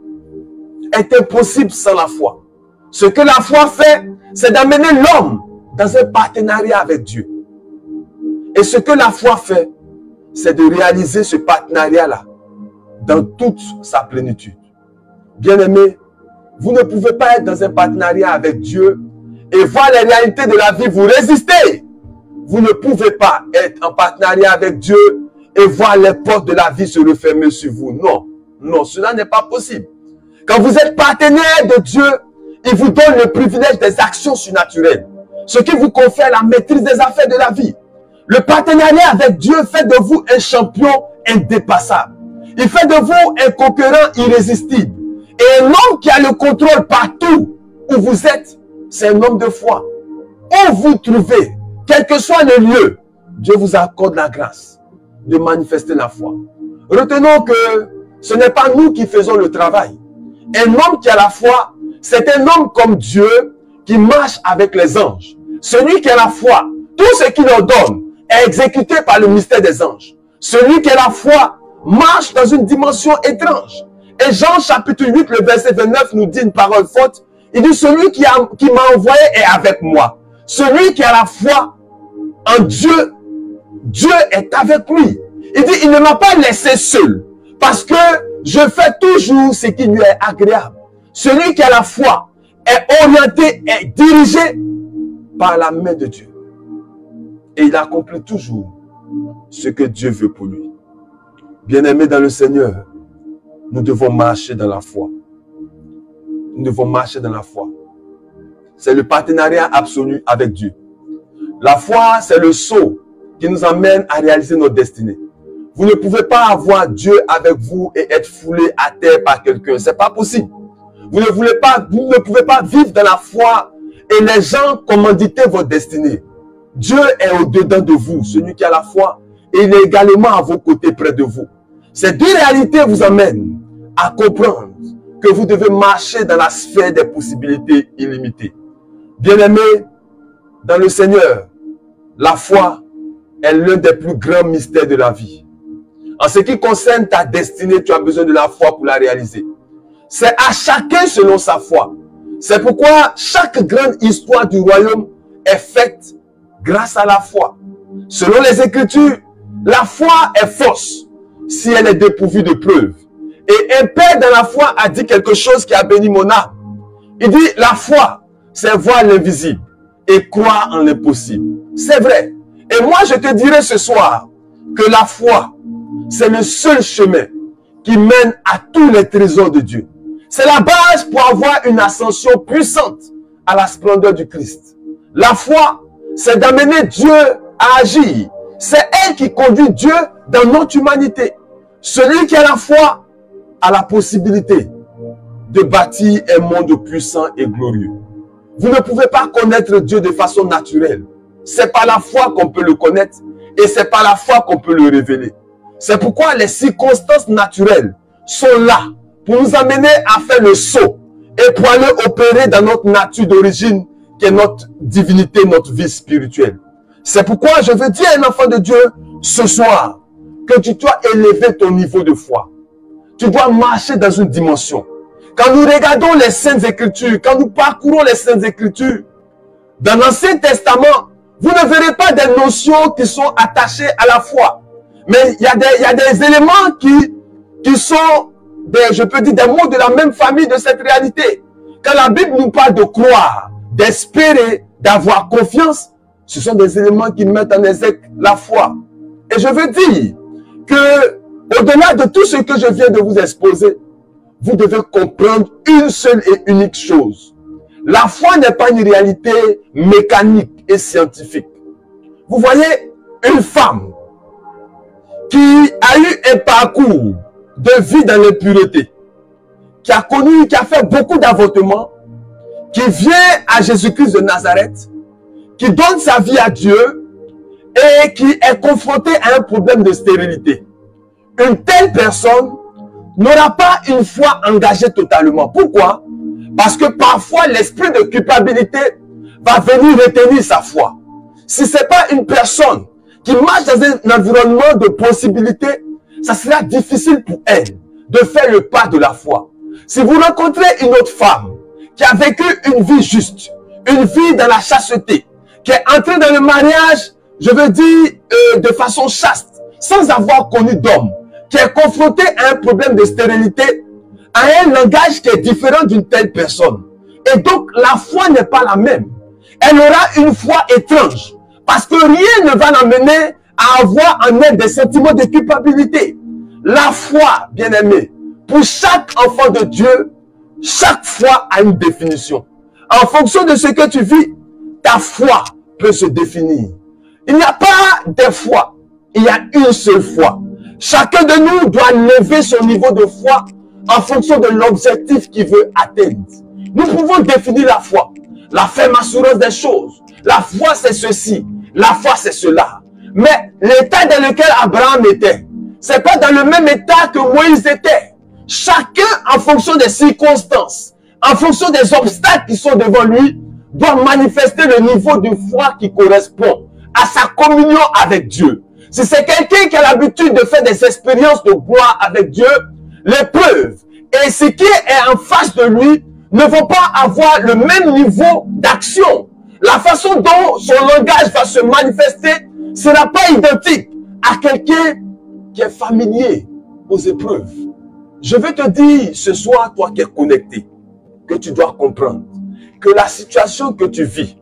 est impossible sans la foi. Ce que la foi fait, c'est d'amener l'homme dans un partenariat avec Dieu. Et ce que la foi fait, c'est de réaliser ce partenariat-là dans toute sa plénitude. Bien-aimés, vous ne pouvez pas être dans un partenariat avec Dieu et voir les réalités de la vie vous résister. Vous ne pouvez pas être en partenariat avec Dieu et voir les portes de la vie se refermer sur vous. Non, non, cela n'est pas possible. Quand vous êtes partenaire de Dieu, il vous donne le privilège des actions surnaturelles, ce qui vous confère la maîtrise des affaires de la vie. Le partenariat avec Dieu fait de vous un champion indépassable. Il fait de vous un conquérant irrésistible. Et un homme qui a le contrôle partout où vous êtes, c'est un homme de foi. Où vous trouvez, quel que soit le lieu, Dieu vous accorde la grâce de manifester la foi. Retenons que ce n'est pas nous qui faisons le travail. Un homme qui a la foi, c'est un homme comme Dieu qui marche avec les anges. Celui qui a la foi, tout ce qu'il ordonne est exécuté par le mystère des anges. Celui qui a la foi marche dans une dimension étrange. Et Jean chapitre 8, le verset 29 nous dit une parole forte. Il dit, celui qui m'a envoyé est avec moi. Celui qui a la foi en Dieu, Dieu est avec lui. Il dit, il ne m'a pas laissé seul, parce que je fais toujours ce qui lui est agréable. Celui qui a la foi est orienté et dirigé par la main de Dieu. Et il accomplit toujours ce que Dieu veut pour lui. Bien-aimés dans le Seigneur, nous devons marcher dans la foi. Nous devons marcher dans la foi. C'est le partenariat absolu avec Dieu. La foi, c'est le saut qui nous amène à réaliser notre destinée. Vous ne pouvez pas avoir Dieu avec vous et être foulé à terre par quelqu'un. Ce n'est pas possible. Vous ne pouvez pas vivre dans la foi et les gens commanditer votre destinée. Dieu est au-dedans de vous, celui qui a la foi, et il est également à vos côtés près de vous. Ces deux réalités vous amènent à comprendre que vous devez marcher dans la sphère des possibilités illimitées. Bien-aimés, dans le Seigneur, la foi est l'un des plus grands mystères de la vie. En ce qui concerne ta destinée, tu as besoin de la foi pour la réaliser. C'est à chacun selon sa foi. C'est pourquoi chaque grande histoire du royaume est faite grâce à la foi. Selon les Écritures, la foi est fausse si elle est dépourvue de preuves. Et un père dans la foi a dit quelque chose qui a béni mon âme. Il dit, la foi, c'est voir l'invisible et croire en l'impossible. C'est vrai. Et moi, je te dirai ce soir que la foi, c'est le seul chemin qui mène à tous les trésors de Dieu. C'est la base pour avoir une ascension puissante à la splendeur du Christ. La foi, c'est d'amener Dieu à agir. C'est elle qui conduit Dieu dans notre humanité. Celui qui a la foi a la possibilité de bâtir un monde puissant et glorieux. Vous ne pouvez pas connaître Dieu de façon naturelle. c'est par la foi qu'on peut le connaître et c'est par la foi qu'on peut le révéler. C'est pourquoi les circonstances naturelles sont là pour nous amener à faire le saut et pour aller opérer dans notre nature d'origine qui est notre divinité, notre vie spirituelle. C'est pourquoi je veux dire à un enfant de Dieu ce soir que tu dois élever ton niveau de foi. Tu dois marcher dans une dimension. Quand nous regardons les Saintes Écritures, quand nous parcourons les Saintes Écritures, dans l'Ancien Testament, vous ne verrez pas des notions qui sont attachées à la foi. Mais il y a des éléments qui sont, je peux dire, des mots de la même famille de cette réalité. Quand la Bible nous parle de croire, d'espérer, d'avoir confiance, ce sont des éléments qui mettent en exergue la foi. Et je veux dire que, au-delà de tout ce que je viens de vous exposer, vous devez comprendre une seule et unique chose. La foi n'est pas une réalité mécanique et scientifique. Vous voyez, une femme qui a eu un parcours de vie dans l'impureté, qui a fait beaucoup d'avortements, qui vient à Jésus-Christ de Nazareth, qui donne sa vie à Dieu et qui est confrontée à un problème de stérilité. Une telle personne n'aura pas une foi engagée totalement. Pourquoi? Parce que parfois l'esprit de culpabilité va venir retenir sa foi. Si ce n'est pas une personne qui marche dans un environnement de possibilités, ça sera difficile pour elle de faire le pas de la foi. Si vous rencontrez une autre femme qui a vécu une vie juste, une vie dans la chasteté, qui est entrée dans le mariage, je veux dire, de façon chaste, sans avoir connu d'homme, qui est confrontée à un problème de stérilité, à un langage qui est différent d'une telle personne. Et donc, la foi n'est pas la même. Elle aura une foi étrange, parce que rien ne va l'amener à avoir en elle des sentiments de culpabilité. La foi, bien-aimé, pour chaque enfant de Dieu, chaque foi a une définition. En fonction de ce que tu vis, ta foi peut se définir. Il n'y a pas de foi, il y a une seule foi. Chacun de nous doit lever son niveau de foi en fonction de l'objectif qu'il veut atteindre. Nous pouvons définir la foi. La ferme assurance des choses. La foi, c'est ceci. La foi, c'est cela. Mais l'état dans lequel Abraham était, c'est pas dans le même état que Moïse était. Chacun, en fonction des circonstances, en fonction des obstacles qui sont devant lui, doit manifester le niveau de foi qui correspond à sa communion avec Dieu. Si c'est quelqu'un qui a l'habitude de faire des expériences de gloire avec Dieu, l'épreuve et ce qui est en face de lui ne vont pas avoir le même niveau d'action. La façon dont son langage va se manifester ne sera pas identique à quelqu'un qui est familier aux épreuves. Je veux te dire ce soir, toi qui es connecté, que tu dois comprendre que la situation que tu vis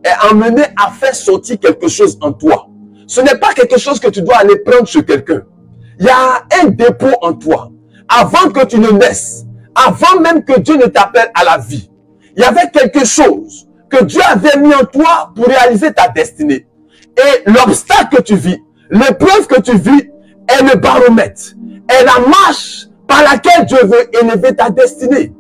est amenée à faire sortir quelque chose en toi. Ce n'est pas quelque chose que tu dois aller prendre chez quelqu'un. Il y a un dépôt en toi. Avant que tu ne naisses, avant même que Dieu ne t'appelle à la vie, il y avait quelque chose que Dieu avait mis en toi pour réaliser ta destinée. Et l'obstacle que tu vis, l'épreuve que tu vis, est le baromètre, est la marche par laquelle Dieu veut élever ta destinée.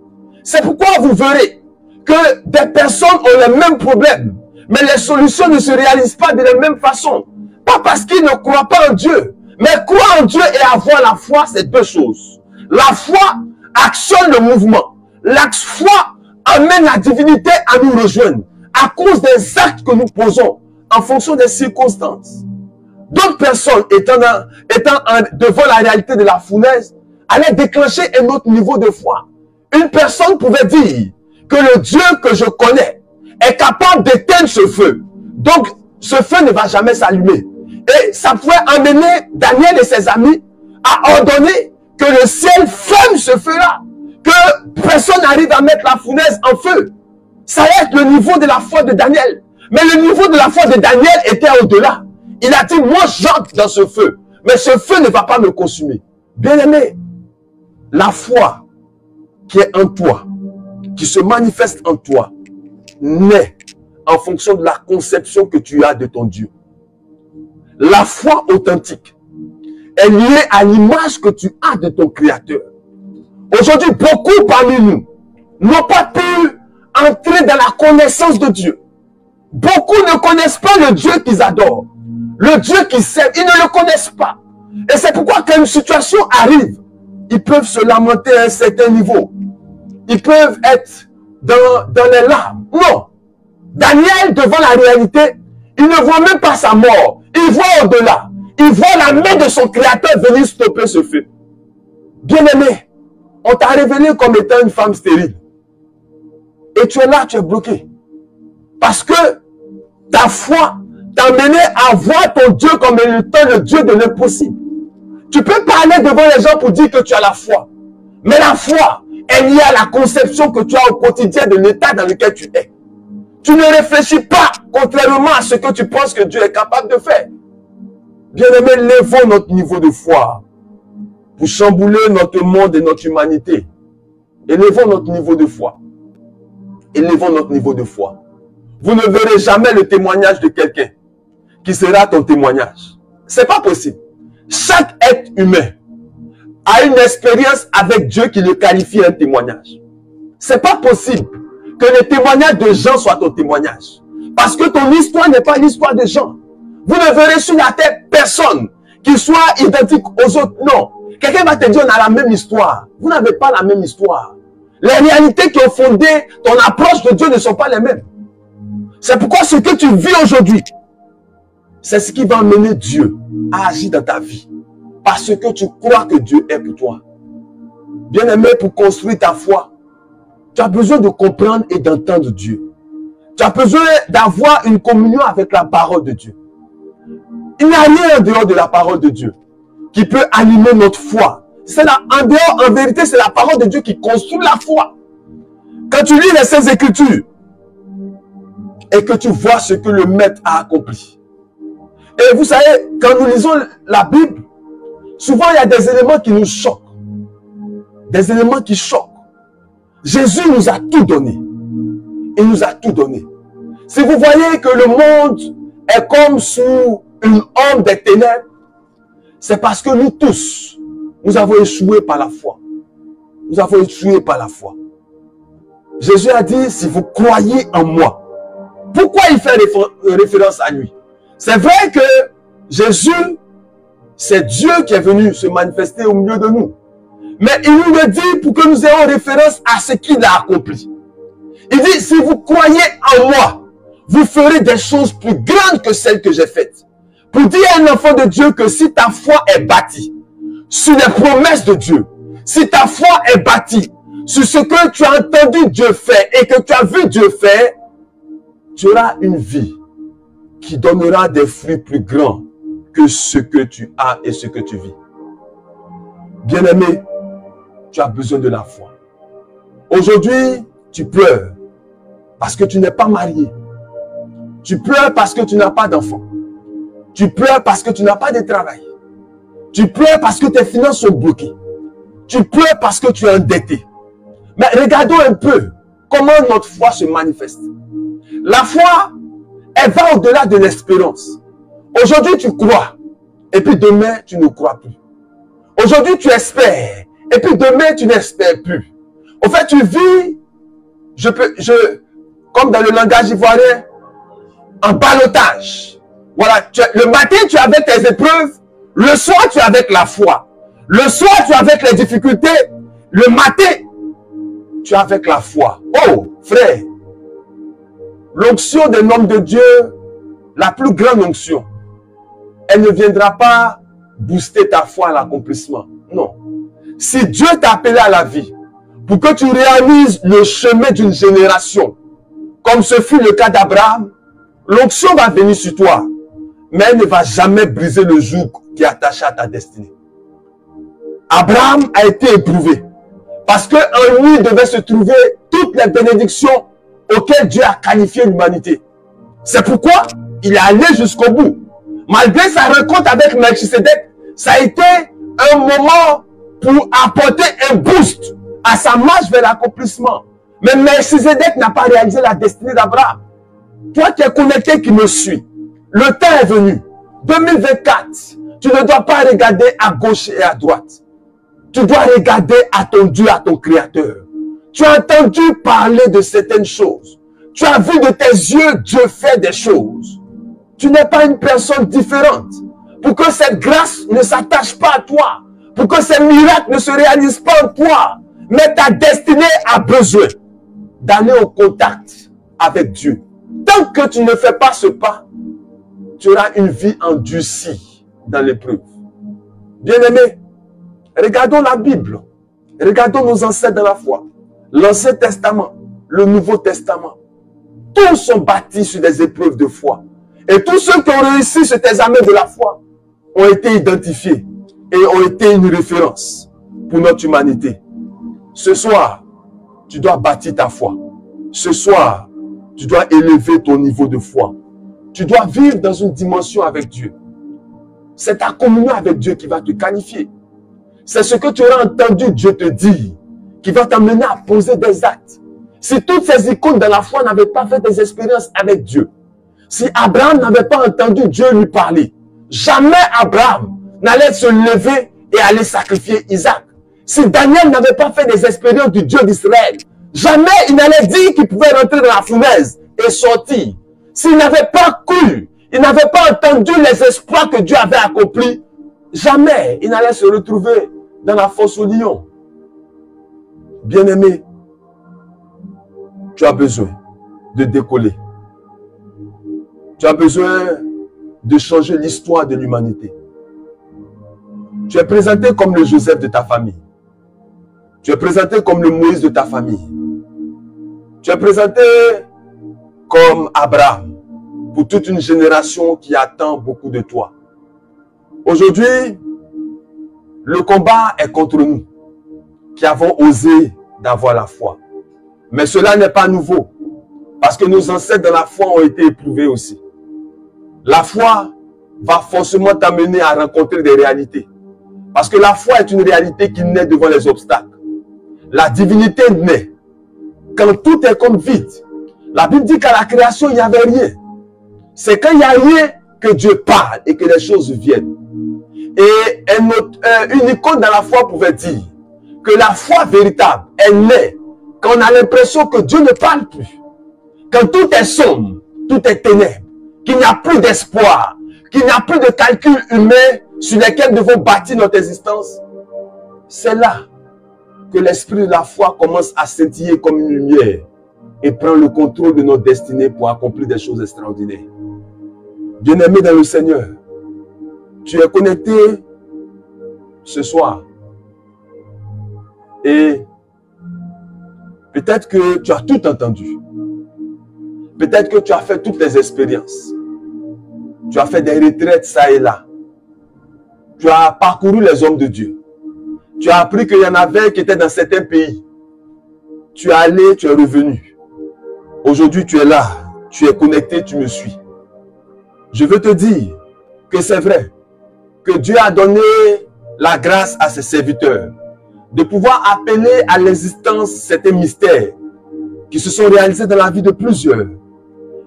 C'est pourquoi vous verrez que des personnes ont les mêmes problèmes, mais les solutions ne se réalisent pas de la même façon. Pas parce qu'ils ne croient pas en Dieu, mais croire en Dieu et avoir la foi, c'est deux choses. La foi actionne le mouvement. La foi amène la divinité à nous rejoindre à cause des actes que nous posons en fonction des circonstances. D'autres personnes étant devant la réalité de la fournaise allaient déclencher un autre niveau de foi. Une personne pouvait dire que le Dieu que je connais est capable d'éteindre ce feu. Donc, ce feu ne va jamais s'allumer. Et ça pouvait amener Daniel et ses amis à ordonner que le ciel ferme ce feu-là. Que personne n'arrive à mettre la fournaise en feu. Ça va être le niveau de la foi de Daniel. Mais le niveau de la foi de Daniel était au-delà. Il a dit, moi j'entre dans ce feu. Mais ce feu ne va pas me consumer. Bien-aimé, la foi qui est en toi, qui se manifeste en toi, naît en fonction de la conception que tu as de ton Dieu. La foi authentique est liée à l'image que tu as de ton Créateur. Aujourd'hui, beaucoup parmi nous n'ont pas pu entrer dans la connaissance de Dieu. Beaucoup ne connaissent pas le Dieu qu'ils adorent. Le Dieu qu'ils servent, ils ne le connaissent pas. Et c'est pourquoi quand une situation arrive, ils peuvent se lamenter à un certain niveau. Ils peuvent être dans les larmes. Non. Daniel, devant la réalité, il ne voit même pas sa mort. Il voit au-delà. Il voit la main de son Créateur venir stopper ce feu. Bien-aimé, on t'a révélé comme étant une femme stérile. Et tu es là, tu es bloqué. Parce que ta foi t'a mené à voir ton Dieu comme étant le Dieu de l'impossible. Tu peux parler devant les gens pour dire que tu as la foi. Mais la foi est liée à la conception que tu as au quotidien de l'état dans lequel tu es. Tu ne réfléchis pas contrairement à ce que tu penses que Dieu est capable de faire. Bien-aimés, levons notre niveau de foi pour chambouler notre monde et notre humanité. Élevons notre niveau de foi. Élevons notre niveau de foi. Vous ne verrez jamais le témoignage de quelqu'un qui sera ton témoignage. C'est pas possible. Chaque être humain a une expérience avec Dieu qui le qualifie un témoignage. C'est pas possible que le témoignage de Jean soit ton témoignage. Parce que ton histoire n'est pas l'histoire de Jean. Vous ne verrez sur la terre personne qui soit identique aux autres. Non. Quelqu'un va te dire on a la même histoire. Vous n'avez pas la même histoire. Les réalités qui ont fondé ton approche de Dieu ne sont pas les mêmes. C'est pourquoi ce que tu vis aujourd'hui, c'est ce qui va amener Dieu à agir dans ta vie. Parce que tu crois que Dieu est pour toi. Bien-aimé, pour construire ta foi, tu as besoin de comprendre et d'entendre Dieu. Tu as besoin d'avoir une communion avec la parole de Dieu. Il n'y a rien en dehors de la parole de Dieu qui peut animer notre foi. En dehors, en vérité, c'est la parole de Dieu qui construit la foi. Quand tu lis les Saintes Écritures et que tu vois ce que le Maître a accompli. Et vous savez, quand nous lisons la Bible, souvent il y a des éléments qui nous choquent. Des éléments qui choquent. Jésus nous a tout donné. Il nous a tout donné. Si vous voyez que le monde est comme sous une ombre des ténèbres, c'est parce que nous tous, nous avons échoué par la foi. Nous avons échoué par la foi. Jésus a dit, si vous croyez en moi, pourquoi il fait référence à lui? C'est vrai que Jésus, c'est Dieu qui est venu se manifester au milieu de nous. Mais il nous le dit pour que nous ayons référence à ce qu'il a accompli. Il dit, si vous croyez en moi, vous ferez des choses plus grandes que celles que j'ai faites. Pour dire à un enfant de Dieu que si ta foi est bâtie sur les promesses de Dieu, si ta foi est bâtie sur ce que tu as entendu Dieu faire et que tu as vu Dieu faire, tu auras une vie qui donnera des fruits plus grands que ce que tu as et ce que tu vis. Bien-aimé, tu as besoin de la foi. Aujourd'hui, tu pleures parce que tu n'es pas marié. Tu pleures parce que tu n'as pas d'enfant. Tu pleures parce que tu n'as pas de travail. Tu pleures parce que tes finances sont bloquées. Tu pleures parce que tu es endetté. Mais regardons un peu comment notre foi se manifeste. La foi, elle va au-delà de l'espérance. Aujourd'hui, tu crois. Et puis demain, tu ne crois plus. Aujourd'hui, tu espères. Et puis demain, tu n'espères plus. Au fait, tu vis, comme dans le langage ivoirien, en ballottage. Voilà, le matin, tu es avec tes épreuves. Le soir, tu es avec la foi. Le soir, tu es avec les difficultés. Le matin, tu es avec la foi. Oh, frère, l'onction d'un homme de Dieu, la plus grande onction, elle ne viendra pas booster ta foi à l'accomplissement. Non. Si Dieu t'a appelé à la vie, pour que tu réalises le chemin d'une génération, comme ce fut le cas d'Abraham, l'onction va venir sur toi, mais elle ne va jamais briser le joug qui est attaché à ta destinée. Abraham a été éprouvé, parce qu'en lui devait se trouver toutes les bénédictions auxquelles Dieu a qualifié l'humanité. C'est pourquoi il est allé jusqu'au bout. Malgré sa rencontre avec Melchisedec, ça a été un moment pour apporter un boost à sa marche vers l'accomplissement. Mais Melchisedec n'a pas réalisé la destinée d'Abraham. Toi qui es connecté, qui me suis, le temps est venu. 2024, tu ne dois pas regarder à gauche et à droite. Tu dois regarder à ton Dieu, à ton Créateur. Tu as entendu parler de certaines choses. Tu as vu de tes yeux Dieu faire des choses. Tu n'es pas une personne différente. Pour que cette grâce ne s'attache pas à toi. Pour que ces miracles ne se réalisent pas en toi. Mais ta destinée a besoin d'aller au contact avec Dieu. Tant que tu ne fais pas ce pas, tu auras une vie endurcie dans l'épreuve. Bien-aimés, regardons la Bible. Regardons nos ancêtres dans la foi. L'Ancien Testament, le Nouveau Testament. Tous sont bâtis sur des épreuves de foi. Et tous ceux qui ont réussi cet examen de la foi ont été identifiés et ont été une référence pour notre humanité. Ce soir, tu dois bâtir ta foi. Ce soir, tu dois élever ton niveau de foi. Tu dois vivre dans une dimension avec Dieu. C'est ta communion avec Dieu qui va te qualifier. C'est ce que tu auras entendu Dieu te dire qui va t'amener à poser des actes. Si toutes ces icônes de la foi n'avaient pas fait des expériences avec Dieu, si Abraham n'avait pas entendu Dieu lui parler, jamais Abraham n'allait se lever et aller sacrifier Isaac. Si Daniel n'avait pas fait des expériences du Dieu d'Israël, jamais il n'allait dire qu'il pouvait rentrer dans la fournaise et sortir. S'il n'avait pas cru, il n'avait pas entendu les exploits que Dieu avait accomplis, jamais il n'allait se retrouver dans la fosse au lion. Bien-aimé, tu as besoin de décoller. Tu as besoin de changer l'histoire de l'humanité. Tu es présenté comme le Joseph de ta famille. Tu es présenté comme le Moïse de ta famille. Tu es présenté comme Abraham pour toute une génération qui attend beaucoup de toi. Aujourd'hui, le combat est contre nous, qui avons osé d'avoir la foi. Mais cela n'est pas nouveau, parce que nos ancêtres dans la foi ont été éprouvés aussi. La foi va forcément t'amener à rencontrer des réalités. Parce que la foi est une réalité qui naît devant les obstacles. La divinité naît quand tout est comme vide. La Bible dit qu'à la création, il n'y avait rien. C'est quand il n'y a rien que Dieu parle et que les choses viennent. Et une icône dans la foi pouvait dire que la foi véritable, elle naît quand on a l'impression que Dieu ne parle plus. Quand tout est sombre, tout est ténèbres, qu'il n'y a plus d'espoir, qu'il n'y a plus de calculs humains sur lesquels nous devons bâtir notre existence. C'est là que l'esprit de la foi commence à scintiller comme une lumière et prend le contrôle de notre destinée pour accomplir des choses extraordinaires. Bien-aimé dans le Seigneur, tu es connecté ce soir et peut-être que tu as tout entendu. Peut-être que tu as fait toutes les expériences. Tu as fait des retraites ça et là. Tu as parcouru les hommes de Dieu. Tu as appris qu'il y en avait qui étaient dans certains pays. Tu es allé, tu es revenu. Aujourd'hui, tu es là. Tu es connecté, tu me suis. Je veux te dire que c'est vrai que Dieu a donné la grâce à ses serviteurs de pouvoir appeler à l'existence certains mystères qui se sont réalisés dans la vie de plusieurs.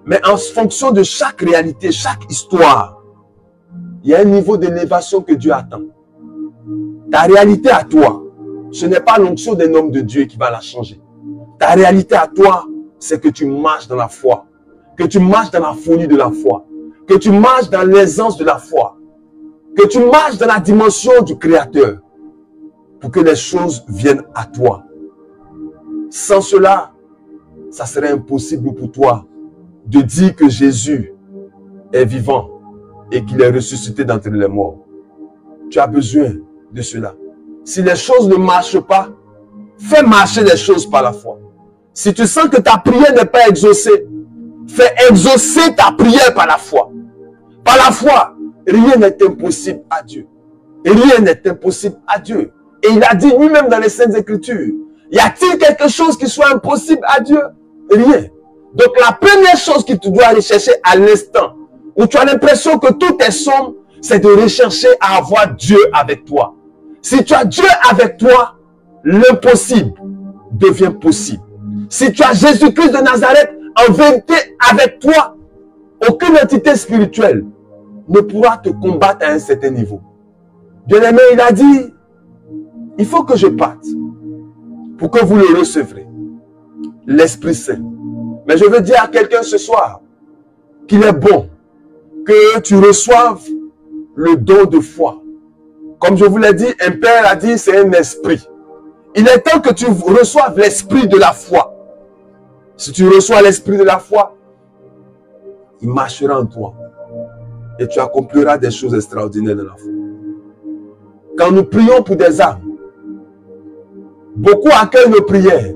Mais en fonction de chaque réalité, chaque histoire, il y a un niveau d'élévation que Dieu attend. Ta réalité à toi, ce n'est pas l'onction d'un homme de Dieu qui va la changer. Ta réalité à toi, c'est que tu marches dans la foi, que tu marches dans la folie de la foi, que tu marches dans l'aisance de la foi, que tu marches dans la dimension du Créateur, pour que les choses viennent à toi. Sans cela, ça serait impossible pour toi de dire que Jésus est vivant et qu'il est ressuscité d'entre les morts. Tu as besoin de cela. Si les choses ne marchent pas, fais marcher les choses par la foi. Si tu sens que ta prière n'est pas exaucée, fais exaucer ta prière par la foi. Par la foi, rien n'est impossible à Dieu. Et rien n'est impossible à Dieu. Et il a dit lui-même dans les Saintes Écritures, y a-t-il quelque chose qui soit impossible à Dieu? Rien. Donc la première chose que tu dois aller chercher à l'instant, où tu as l'impression que tout est sombre, c'est de rechercher à avoir Dieu avec toi. Si tu as Dieu avec toi, l'impossible devient possible. Si tu as Jésus-Christ de Nazareth en vérité avec toi, aucune entité spirituelle ne pourra te combattre à un certain niveau. Bien-aimé, il a dit, il faut que je parte pour que vous le recevrez, l'Esprit Saint. Mais je veux dire à quelqu'un ce soir qu'il est bon que tu reçoives le don de foi. Comme je vous l'ai dit, un père a dit c'est un esprit. Il est temps que tu reçoives l'esprit de la foi. Si tu reçois l'esprit de la foi, il marchera en toi. Et tu accompliras des choses extraordinaires dans la foi. Quand nous prions pour des âmes, beaucoup accueillent nos prières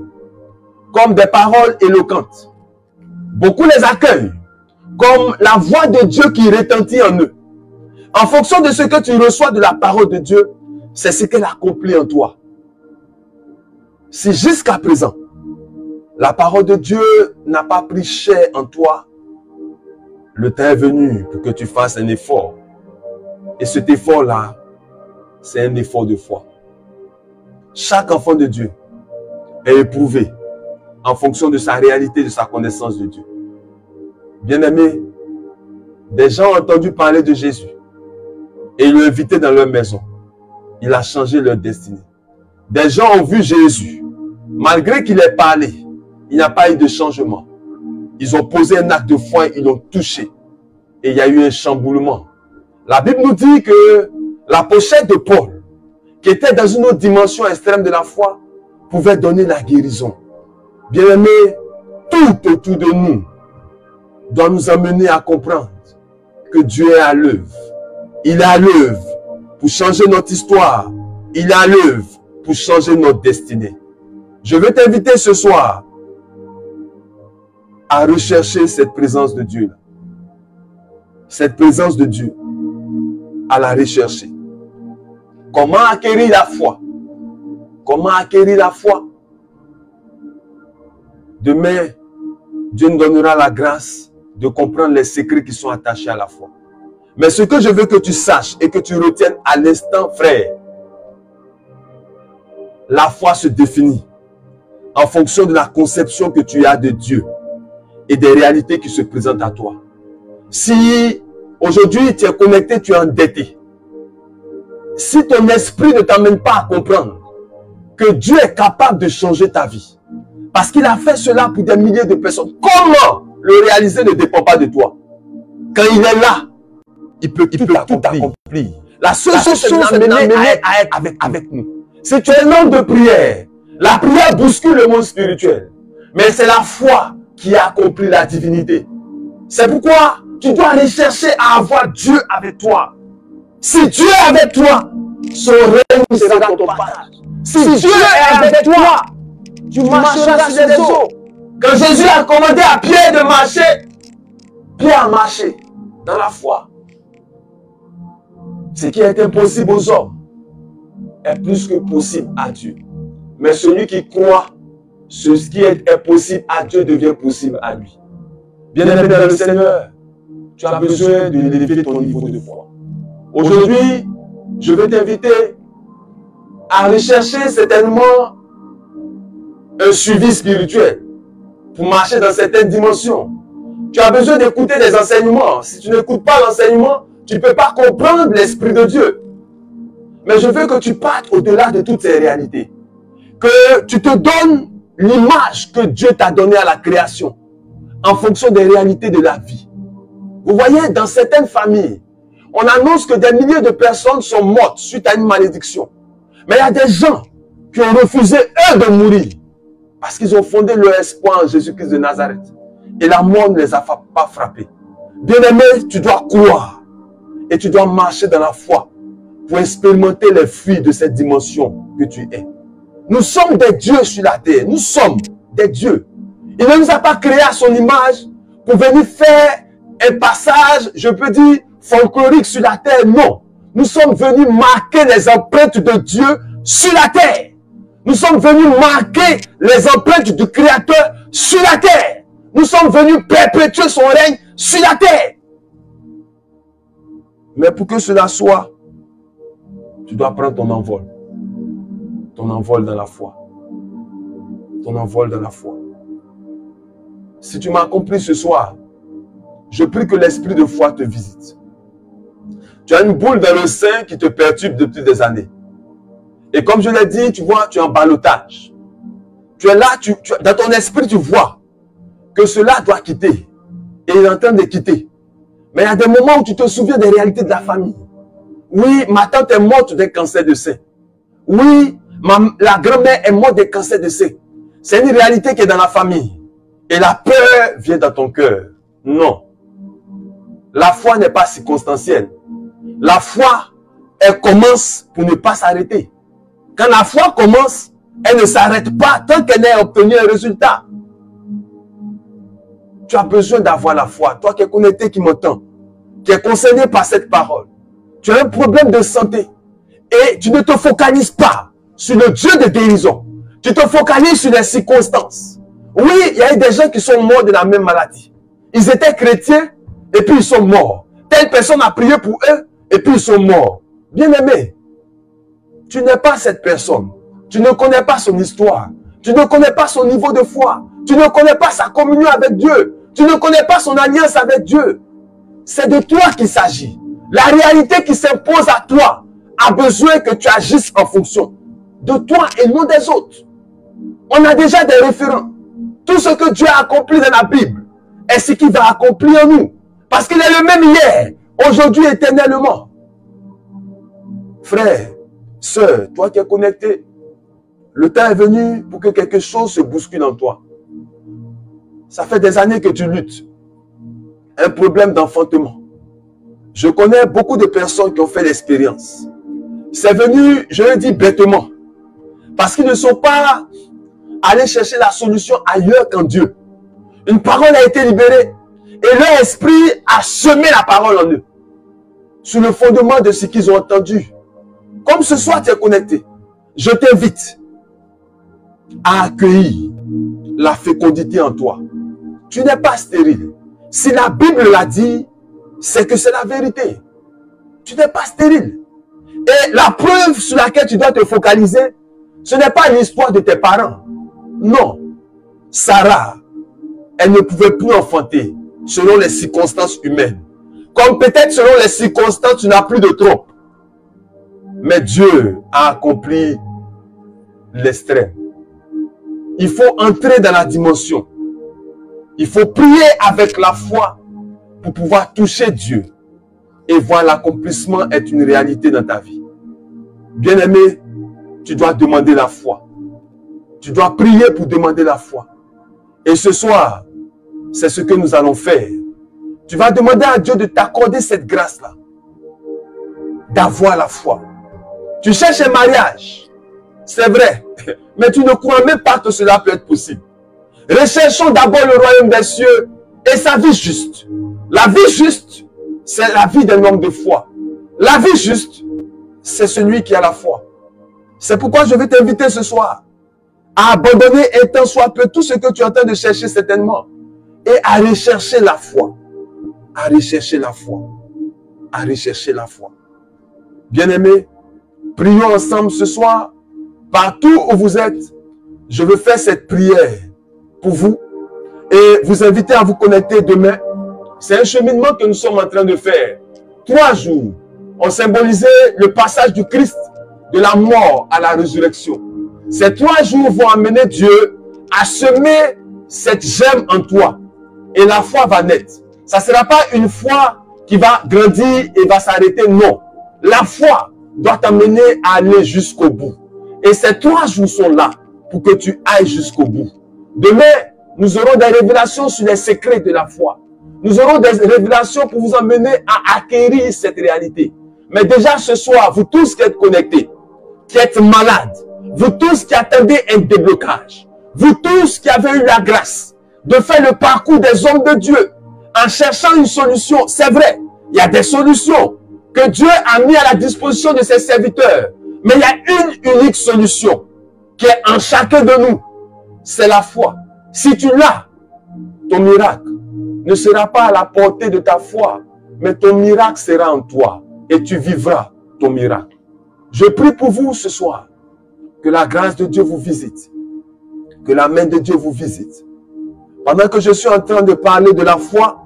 comme des paroles éloquentes. Beaucoup les accueillent comme la voix de Dieu qui retentit en eux. En fonction de ce que tu reçois de la parole de Dieu, c'est ce qu'elle accomplit en toi. Si jusqu'à présent, la parole de Dieu n'a pas pris chair en toi, le temps est venu pour que tu fasses un effort. Et cet effort-là, c'est un effort de foi. Chaque enfant de Dieu est éprouvé en fonction de sa réalité, de sa connaissance de Dieu. Bien-aimés, des gens ont entendu parler de Jésus et ils l'ont invité dans leur maison. Il a changé leur destinée. Des gens ont vu Jésus. Malgré qu'il ait parlé, il n'y a pas eu de changement. Ils ont posé un acte de foi, ils l'ont touché. Et il y a eu un chamboulement. La Bible nous dit que la pochette de Paul, qui était dans une autre dimension extrême de la foi, pouvait donner la guérison. Bien-aimés, tout autour de nous doit nous amener à comprendre que Dieu est à l'œuvre. Il est à l'œuvre pour changer notre histoire. Il est à l'œuvre pour changer notre destinée. Je veux t'inviter ce soir à rechercher cette présence de Dieu. Cette présence de Dieu, à la rechercher. Comment acquérir la foi? Comment acquérir la foi? Demain, Dieu nous donnera la grâce de comprendre les secrets qui sont attachés à la foi. Mais ce que je veux que tu saches et que tu retiennes à l'instant, frère, la foi se définit en fonction de la conception que tu as de Dieu et des réalités qui se présentent à toi. Si aujourd'hui tu es connecté, tu es endetté, si ton esprit ne t'amène pas à comprendre que Dieu est capable de changer ta vie, parce qu'il a fait cela pour des milliers de personnes, comment le réaliser ne dépend pas de toi? Quand il est là, il peut tout accomplir. La seule chose c'est de l'amener à être avec nous. Si tu es un homme de prière, la prière bouscule le monde spirituel. Mais c'est la foi qui a accompli la divinité. C'est pourquoi tu dois aller chercher à avoir Dieu avec toi. Si Dieu est avec toi, son règne sera ton partage. Si Dieu est avec toi, tu marcheras sur les eaux. Quand Jésus a commandé à Pierre de marcher, Pierre a marché dans la foi. Ce qui est impossible aux hommes est plus que possible à Dieu. Mais celui qui croit, ce qui est impossible à Dieu devient possible à lui. Bien-aimé dans le Seigneur, tu as besoin de l'élever ton niveau de foi. Aujourd'hui, je vais t'inviter à rechercher certainement un suivi spirituel pour marcher dans certaines dimensions. Tu as besoin d'écouter des enseignements. Si tu n'écoutes pas l'enseignement, tu ne peux pas comprendre l'Esprit de Dieu. Mais je veux que tu partes au-delà de toutes ces réalités. Que tu te donnes l'image que Dieu t'a donnée à la création en fonction des réalités de la vie. Vous voyez, dans certaines familles, on annonce que des milliers de personnes sont mortes suite à une malédiction. Mais il y a des gens qui ont refusé, eux, de mourir parce qu'ils ont fondé leur espoir en Jésus-Christ de Nazareth. Et la mort ne les a pas frappés. Bien-aimé, tu dois croire et tu dois marcher dans la foi pour expérimenter les fruits de cette dimension que tu es. Nous sommes des dieux sur la terre. Nous sommes des dieux. Il ne nous a pas créés à son image pour venir faire un passage, je peux dire, folklorique sur la terre. Non. Nous sommes venus marquer les empreintes de Dieu sur la terre. Nous sommes venus marquer les empreintes du Créateur sur la terre. Nous sommes venus perpétuer son règne sur la terre. Mais pour que cela soit, tu dois prendre ton envol. Ton envol dans la foi. Ton envol dans la foi. Si tu m'as compris ce soir, je prie que l'esprit de foi te visite. Tu as une boule dans le sein qui te perturbe depuis des années. Et comme je l'ai dit, tu vois, tu es en ballottage. Tu es là, dans ton esprit, tu vois que cela doit quitter. Et il est en train de quitter. Mais il y a des moments où tu te souviens des réalités de la famille. Oui, ma tante est morte d'un cancer de sein. Oui, la grand-mère est morte d'un cancer de sein. C'est une réalité qui est dans la famille. Et la peur vient dans ton cœur. Non. La foi n'est pas circonstancielle. La foi, elle commence pour ne pas s'arrêter. Quand la foi commence, elle ne s'arrête pas tant qu'elle n'a obtenu un résultat. Tu as besoin d'avoir la foi. Toi qui es connecté, qui m'entends, qui est concerné par cette parole. Tu as un problème de santé et tu ne te focalises pas sur le Dieu de guérison. Tu te focalises sur les circonstances. Oui, il y a eu des gens qui sont morts de la même maladie. Ils étaient chrétiens et puis ils sont morts. Telle personne a prié pour eux et puis ils sont morts. Bien-aimé, tu n'es pas cette personne. Tu ne connais pas son histoire. Tu ne connais pas son niveau de foi. Tu ne connais pas sa communion avec Dieu. Tu ne connais pas son alliance avec Dieu. C'est de toi qu'il s'agit. La réalité qui s'impose à toi a besoin que tu agisses en fonction de toi et non des autres. On a déjà des référents. Tout ce que Dieu a accompli dans la Bible est ce qu'il va accomplir en nous. Parce qu'il est le même hier, aujourd'hui, éternellement. Frère, sœur, toi qui es connecté, le temps est venu pour que quelque chose se bouscule en toi. Ça fait des années que tu luttes. Un problème d'enfantement. Je connais beaucoup de personnes qui ont fait l'expérience. C'est venu, je le dis bêtement, parce qu'ils ne sont pas allés chercher la solution ailleurs qu'en Dieu. Une parole a été libérée et leur esprit a semé la parole en eux. Sur le fondement de ce qu'ils ont entendu. Comme ce soir tu es connecté, je t'invite à accueillir la fécondité en toi. Tu n'es pas stérile. Si la Bible l'a dit, c'est que c'est la vérité. Tu n'es pas stérile. Et la preuve sur laquelle tu dois te focaliser, ce n'est pas l'histoire de tes parents. Non. Sarah, elle ne pouvait plus enfanter selon les circonstances humaines. Comme peut-être selon les circonstances, tu n'as plus de trompe. Mais Dieu a accompli l'extrême. Il faut entrer dans la dimension. Il faut prier avec la foi pour pouvoir toucher Dieu et voir l'accomplissement être une réalité dans ta vie. Bien-aimé, tu dois demander la foi. Tu dois prier pour demander la foi. Et ce soir, c'est ce que nous allons faire. Tu vas demander à Dieu de t'accorder cette grâce-là. D'avoir la foi. Tu cherches un mariage. C'est vrai. Mais tu ne crois même pas que cela peut être possible. Recherchons d'abord le royaume des cieux et sa vie juste. La vie juste, c'est la vie d'un homme de foi. La vie juste, c'est celui qui a la foi. C'est pourquoi je vais t'inviter ce soir à abandonner un tant soit peu tout ce que tu es en train de chercher certainement et à rechercher la foi. À rechercher la foi. À rechercher la foi. Bien-aimés, prions ensemble ce soir. Partout où vous êtes, je veux faire cette prière pour vous et vous inviter à vous connecter demain. C'est un cheminement que nous sommes en train de faire. 3 jours ont symbolisé le passage du Christ de la mort à la résurrection. Ces 3 jours vont amener Dieu à semer cette germe en toi et la foi va naître. Ça ne sera pas une foi qui va grandir et va s'arrêter, non. La foi doit t'amener à aller jusqu'au bout. Et ces 3 jours sont là pour que tu ailles jusqu'au bout. Demain, nous aurons des révélations sur les secrets de la foi. Nous aurons des révélations pour vous emmener à acquérir cette réalité. Mais déjà ce soir, vous tous qui êtes connectés, qui êtes malades, vous tous qui attendez un déblocage, vous tous qui avez eu la grâce de faire le parcours des hommes de Dieu en cherchant une solution, c'est vrai, il y a des solutions que Dieu a mis à la disposition de ses serviteurs. Mais il y a une unique solution qui est en chacun de nous. C'est la foi. Si tu l'as, ton miracle ne sera pas à la portée de ta foi, mais ton miracle sera en toi et tu vivras ton miracle. Je prie pour vous ce soir que la grâce de Dieu vous visite, que la main de Dieu vous visite. Pendant que je suis en train de parler de la foi,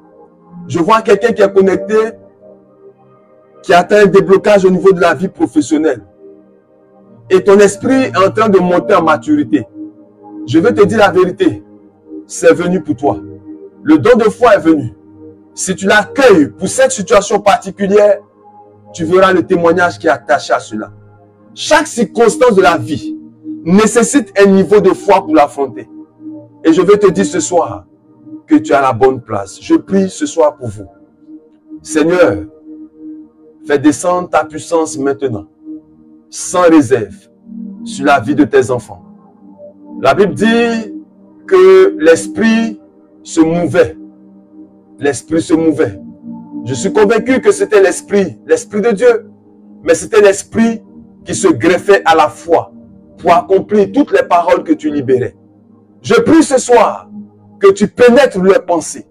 je vois quelqu'un qui est connecté, qui atteint un déblocage au niveau de la vie professionnelle. Et ton esprit est en train de monter en maturité. Je veux te dire la vérité. C'est venu pour toi. Le don de foi est venu. Si tu l'accueilles pour cette situation particulière, tu verras le témoignage qui est attaché à cela. Chaque circonstance de la vie nécessite un niveau de foi pour l'affronter. Et je vais te dire ce soir que tu as la bonne place. Je prie ce soir pour vous. Seigneur, fais descendre ta puissance maintenant, sans réserve, sur la vie de tes enfants. La Bible dit que l'esprit se mouvait. L'esprit se mouvait. Je suis convaincu que c'était l'esprit de Dieu. Mais c'était l'esprit qui se greffait à la foi pour accomplir toutes les paroles que tu libérais. Je prie ce soir que tu pénètres leurs pensées,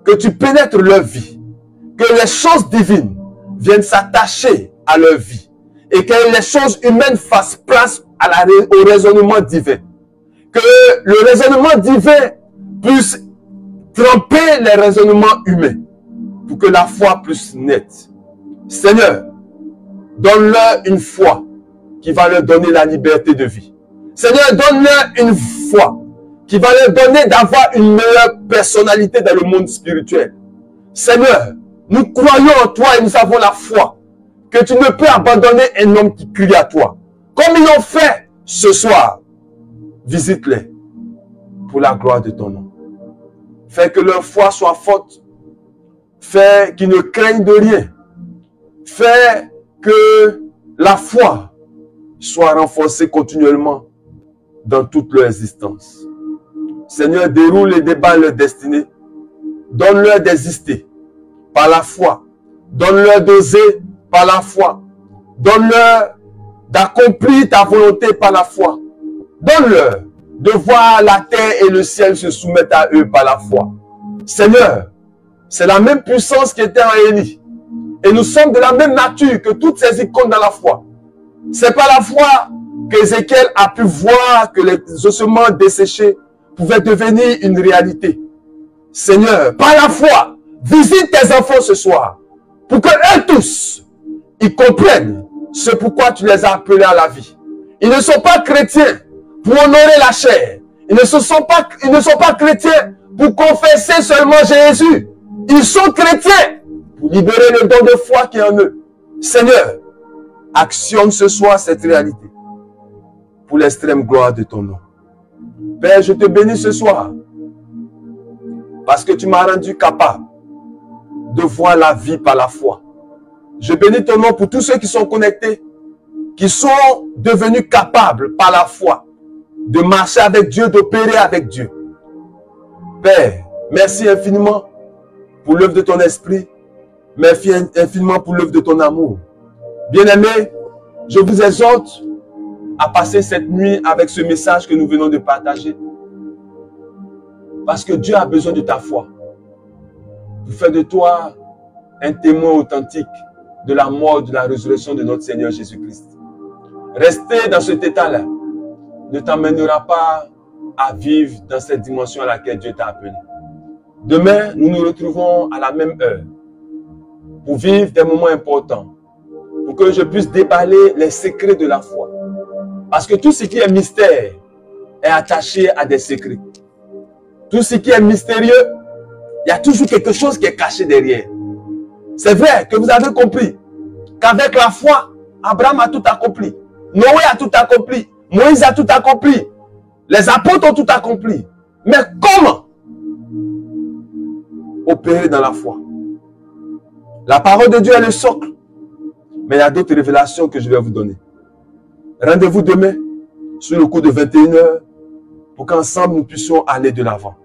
que tu pénètres leur vie, que les choses divines viennent s'attacher à leur vie et que les choses humaines fassent place au raisonnement divin. Que le raisonnement divin puisse tromper les raisonnements humains pour que la foi puisse naître. Seigneur, donne-leur une foi qui va leur donner la liberté de vie. Seigneur, donne-leur une foi qui va leur donner d'avoir une meilleure personnalité dans le monde spirituel. Seigneur, nous croyons en toi et nous avons la foi que tu ne peux abandonner un homme qui crie à toi. Comme ils l'ont fait ce soir, visite-les pour la gloire de ton nom. Fais que leur foi soit forte. Fais qu'ils ne craignent de rien. Fais que la foi soit renforcée continuellement dans toute leur existence. Seigneur, déroule et débat leur destinée. Donne-leur d'exister par la foi. Donne-leur d'oser par la foi. Donne-leur d'accomplir ta volonté par la foi. Donne-leur de voir la terre et le ciel se soumettre à eux par la foi. Seigneur, c'est la même puissance qui était en Élie. Et nous sommes de la même nature que toutes ces icônes dans la foi. C'est par la foi qu'Ézéchiel a pu voir que les ossements desséchés pouvaient devenir une réalité. Seigneur, par la foi, visite tes enfants ce soir pour que eux tous, ils comprennent ce pourquoi tu les as appelés à la vie. Ils ne sont pas chrétiens pour honorer la chair. Ils ne sont pas chrétiens pour confesser seulement Jésus. Ils sont chrétiens pour libérer le don de foi qui est en eux. Seigneur, actionne ce soir cette réalité pour l'extrême gloire de ton nom. Père, je te bénis ce soir parce que tu m'as rendu capable de voir la vie par la foi. Je bénis ton nom pour tous ceux qui sont connectés, qui sont devenus capables par la foi de marcher avec Dieu, d'opérer avec Dieu. Père, merci infiniment pour l'œuvre de ton esprit. Merci infiniment pour l'œuvre de ton amour. Bien-aimés, je vous exhorte à passer cette nuit avec ce message que nous venons de partager. Parce que Dieu a besoin de ta foi pour faire de toi un témoin authentique de la mort, de la résurrection de notre Seigneur Jésus-Christ. Rester dans cet état-là ne t'amènera pas à vivre dans cette dimension à laquelle Dieu t'a appelé. Demain, nous nous retrouvons à la même heure pour vivre des moments importants, pour que je puisse déballer les secrets de la foi. Parce que tout ce qui est mystère est attaché à des secrets. Tout ce qui est mystérieux, il y a toujours quelque chose qui est caché derrière. C'est vrai que vous avez compris qu'avec la foi, Abraham a tout accompli. Noé a tout accompli. Moïse a tout accompli. Les apôtres ont tout accompli. Mais comment opérer dans la foi? La parole de Dieu est le socle. Mais il y a d'autres révélations que je vais vous donner. Rendez-vous demain sur le coup de 21 h pour qu'ensemble nous puissions aller de l'avant.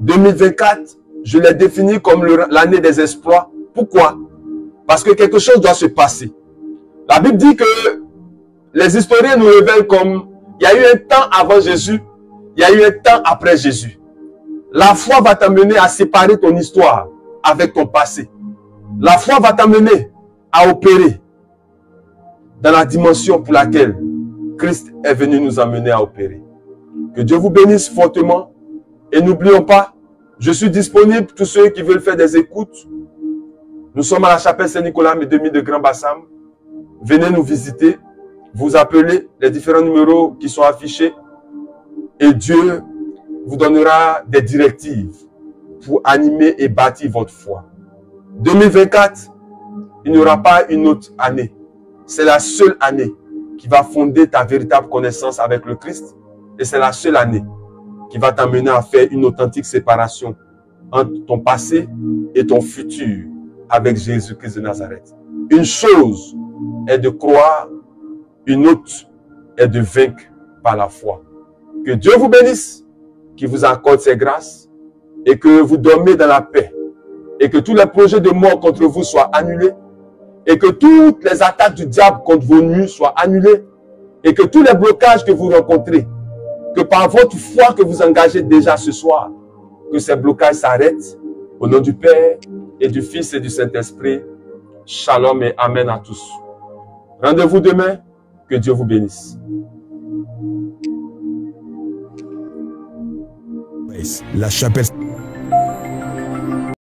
2024, je l'ai défini comme l'année des exploits. Pourquoi? Parce que quelque chose doit se passer. La Bible dit que les historiens nous révèlent comme il y a eu un temps avant Jésus, il y a eu un temps après Jésus. La foi va t'amener à séparer ton histoire avec ton passé. La foi va t'amener à opérer dans la dimension pour laquelle Christ est venu nous amener à opérer. Que Dieu vous bénisse fortement. Et n'oublions pas, je suis disponible pour tous ceux qui veulent faire des écoutes. Nous sommes à la chapelle Saint-Nicolas, Médémie de Grand Bassam. Venez nous visiter. Vous appelez les différents numéros qui sont affichés. Et Dieu vous donnera des directives pour animer et bâtir votre foi. 2024, il n'y aura pas une autre année. C'est la seule année qui va fonder ta véritable connaissance avec le Christ. Et c'est la seule année qui va t'amener à faire une authentique séparation entre ton passé et ton futur avec Jésus-Christ de Nazareth. Une chose est de croire, une autre est de vaincre par la foi. Que Dieu vous bénisse, qu'il vous accorde ses grâces et que vous dormez dans la paix et que tous les projets de mort contre vous soient annulés et que toutes les attaques du diable contre vos nuits soient annulées et que tous les blocages que vous rencontrez, que par votre foi que vous engagez déjà ce soir, que ces blocages s'arrêtent au nom du Père et du Fils et du Saint-Esprit. Shalom et Amen à tous. Rendez-vous demain. Que Dieu vous bénisse. La chapelle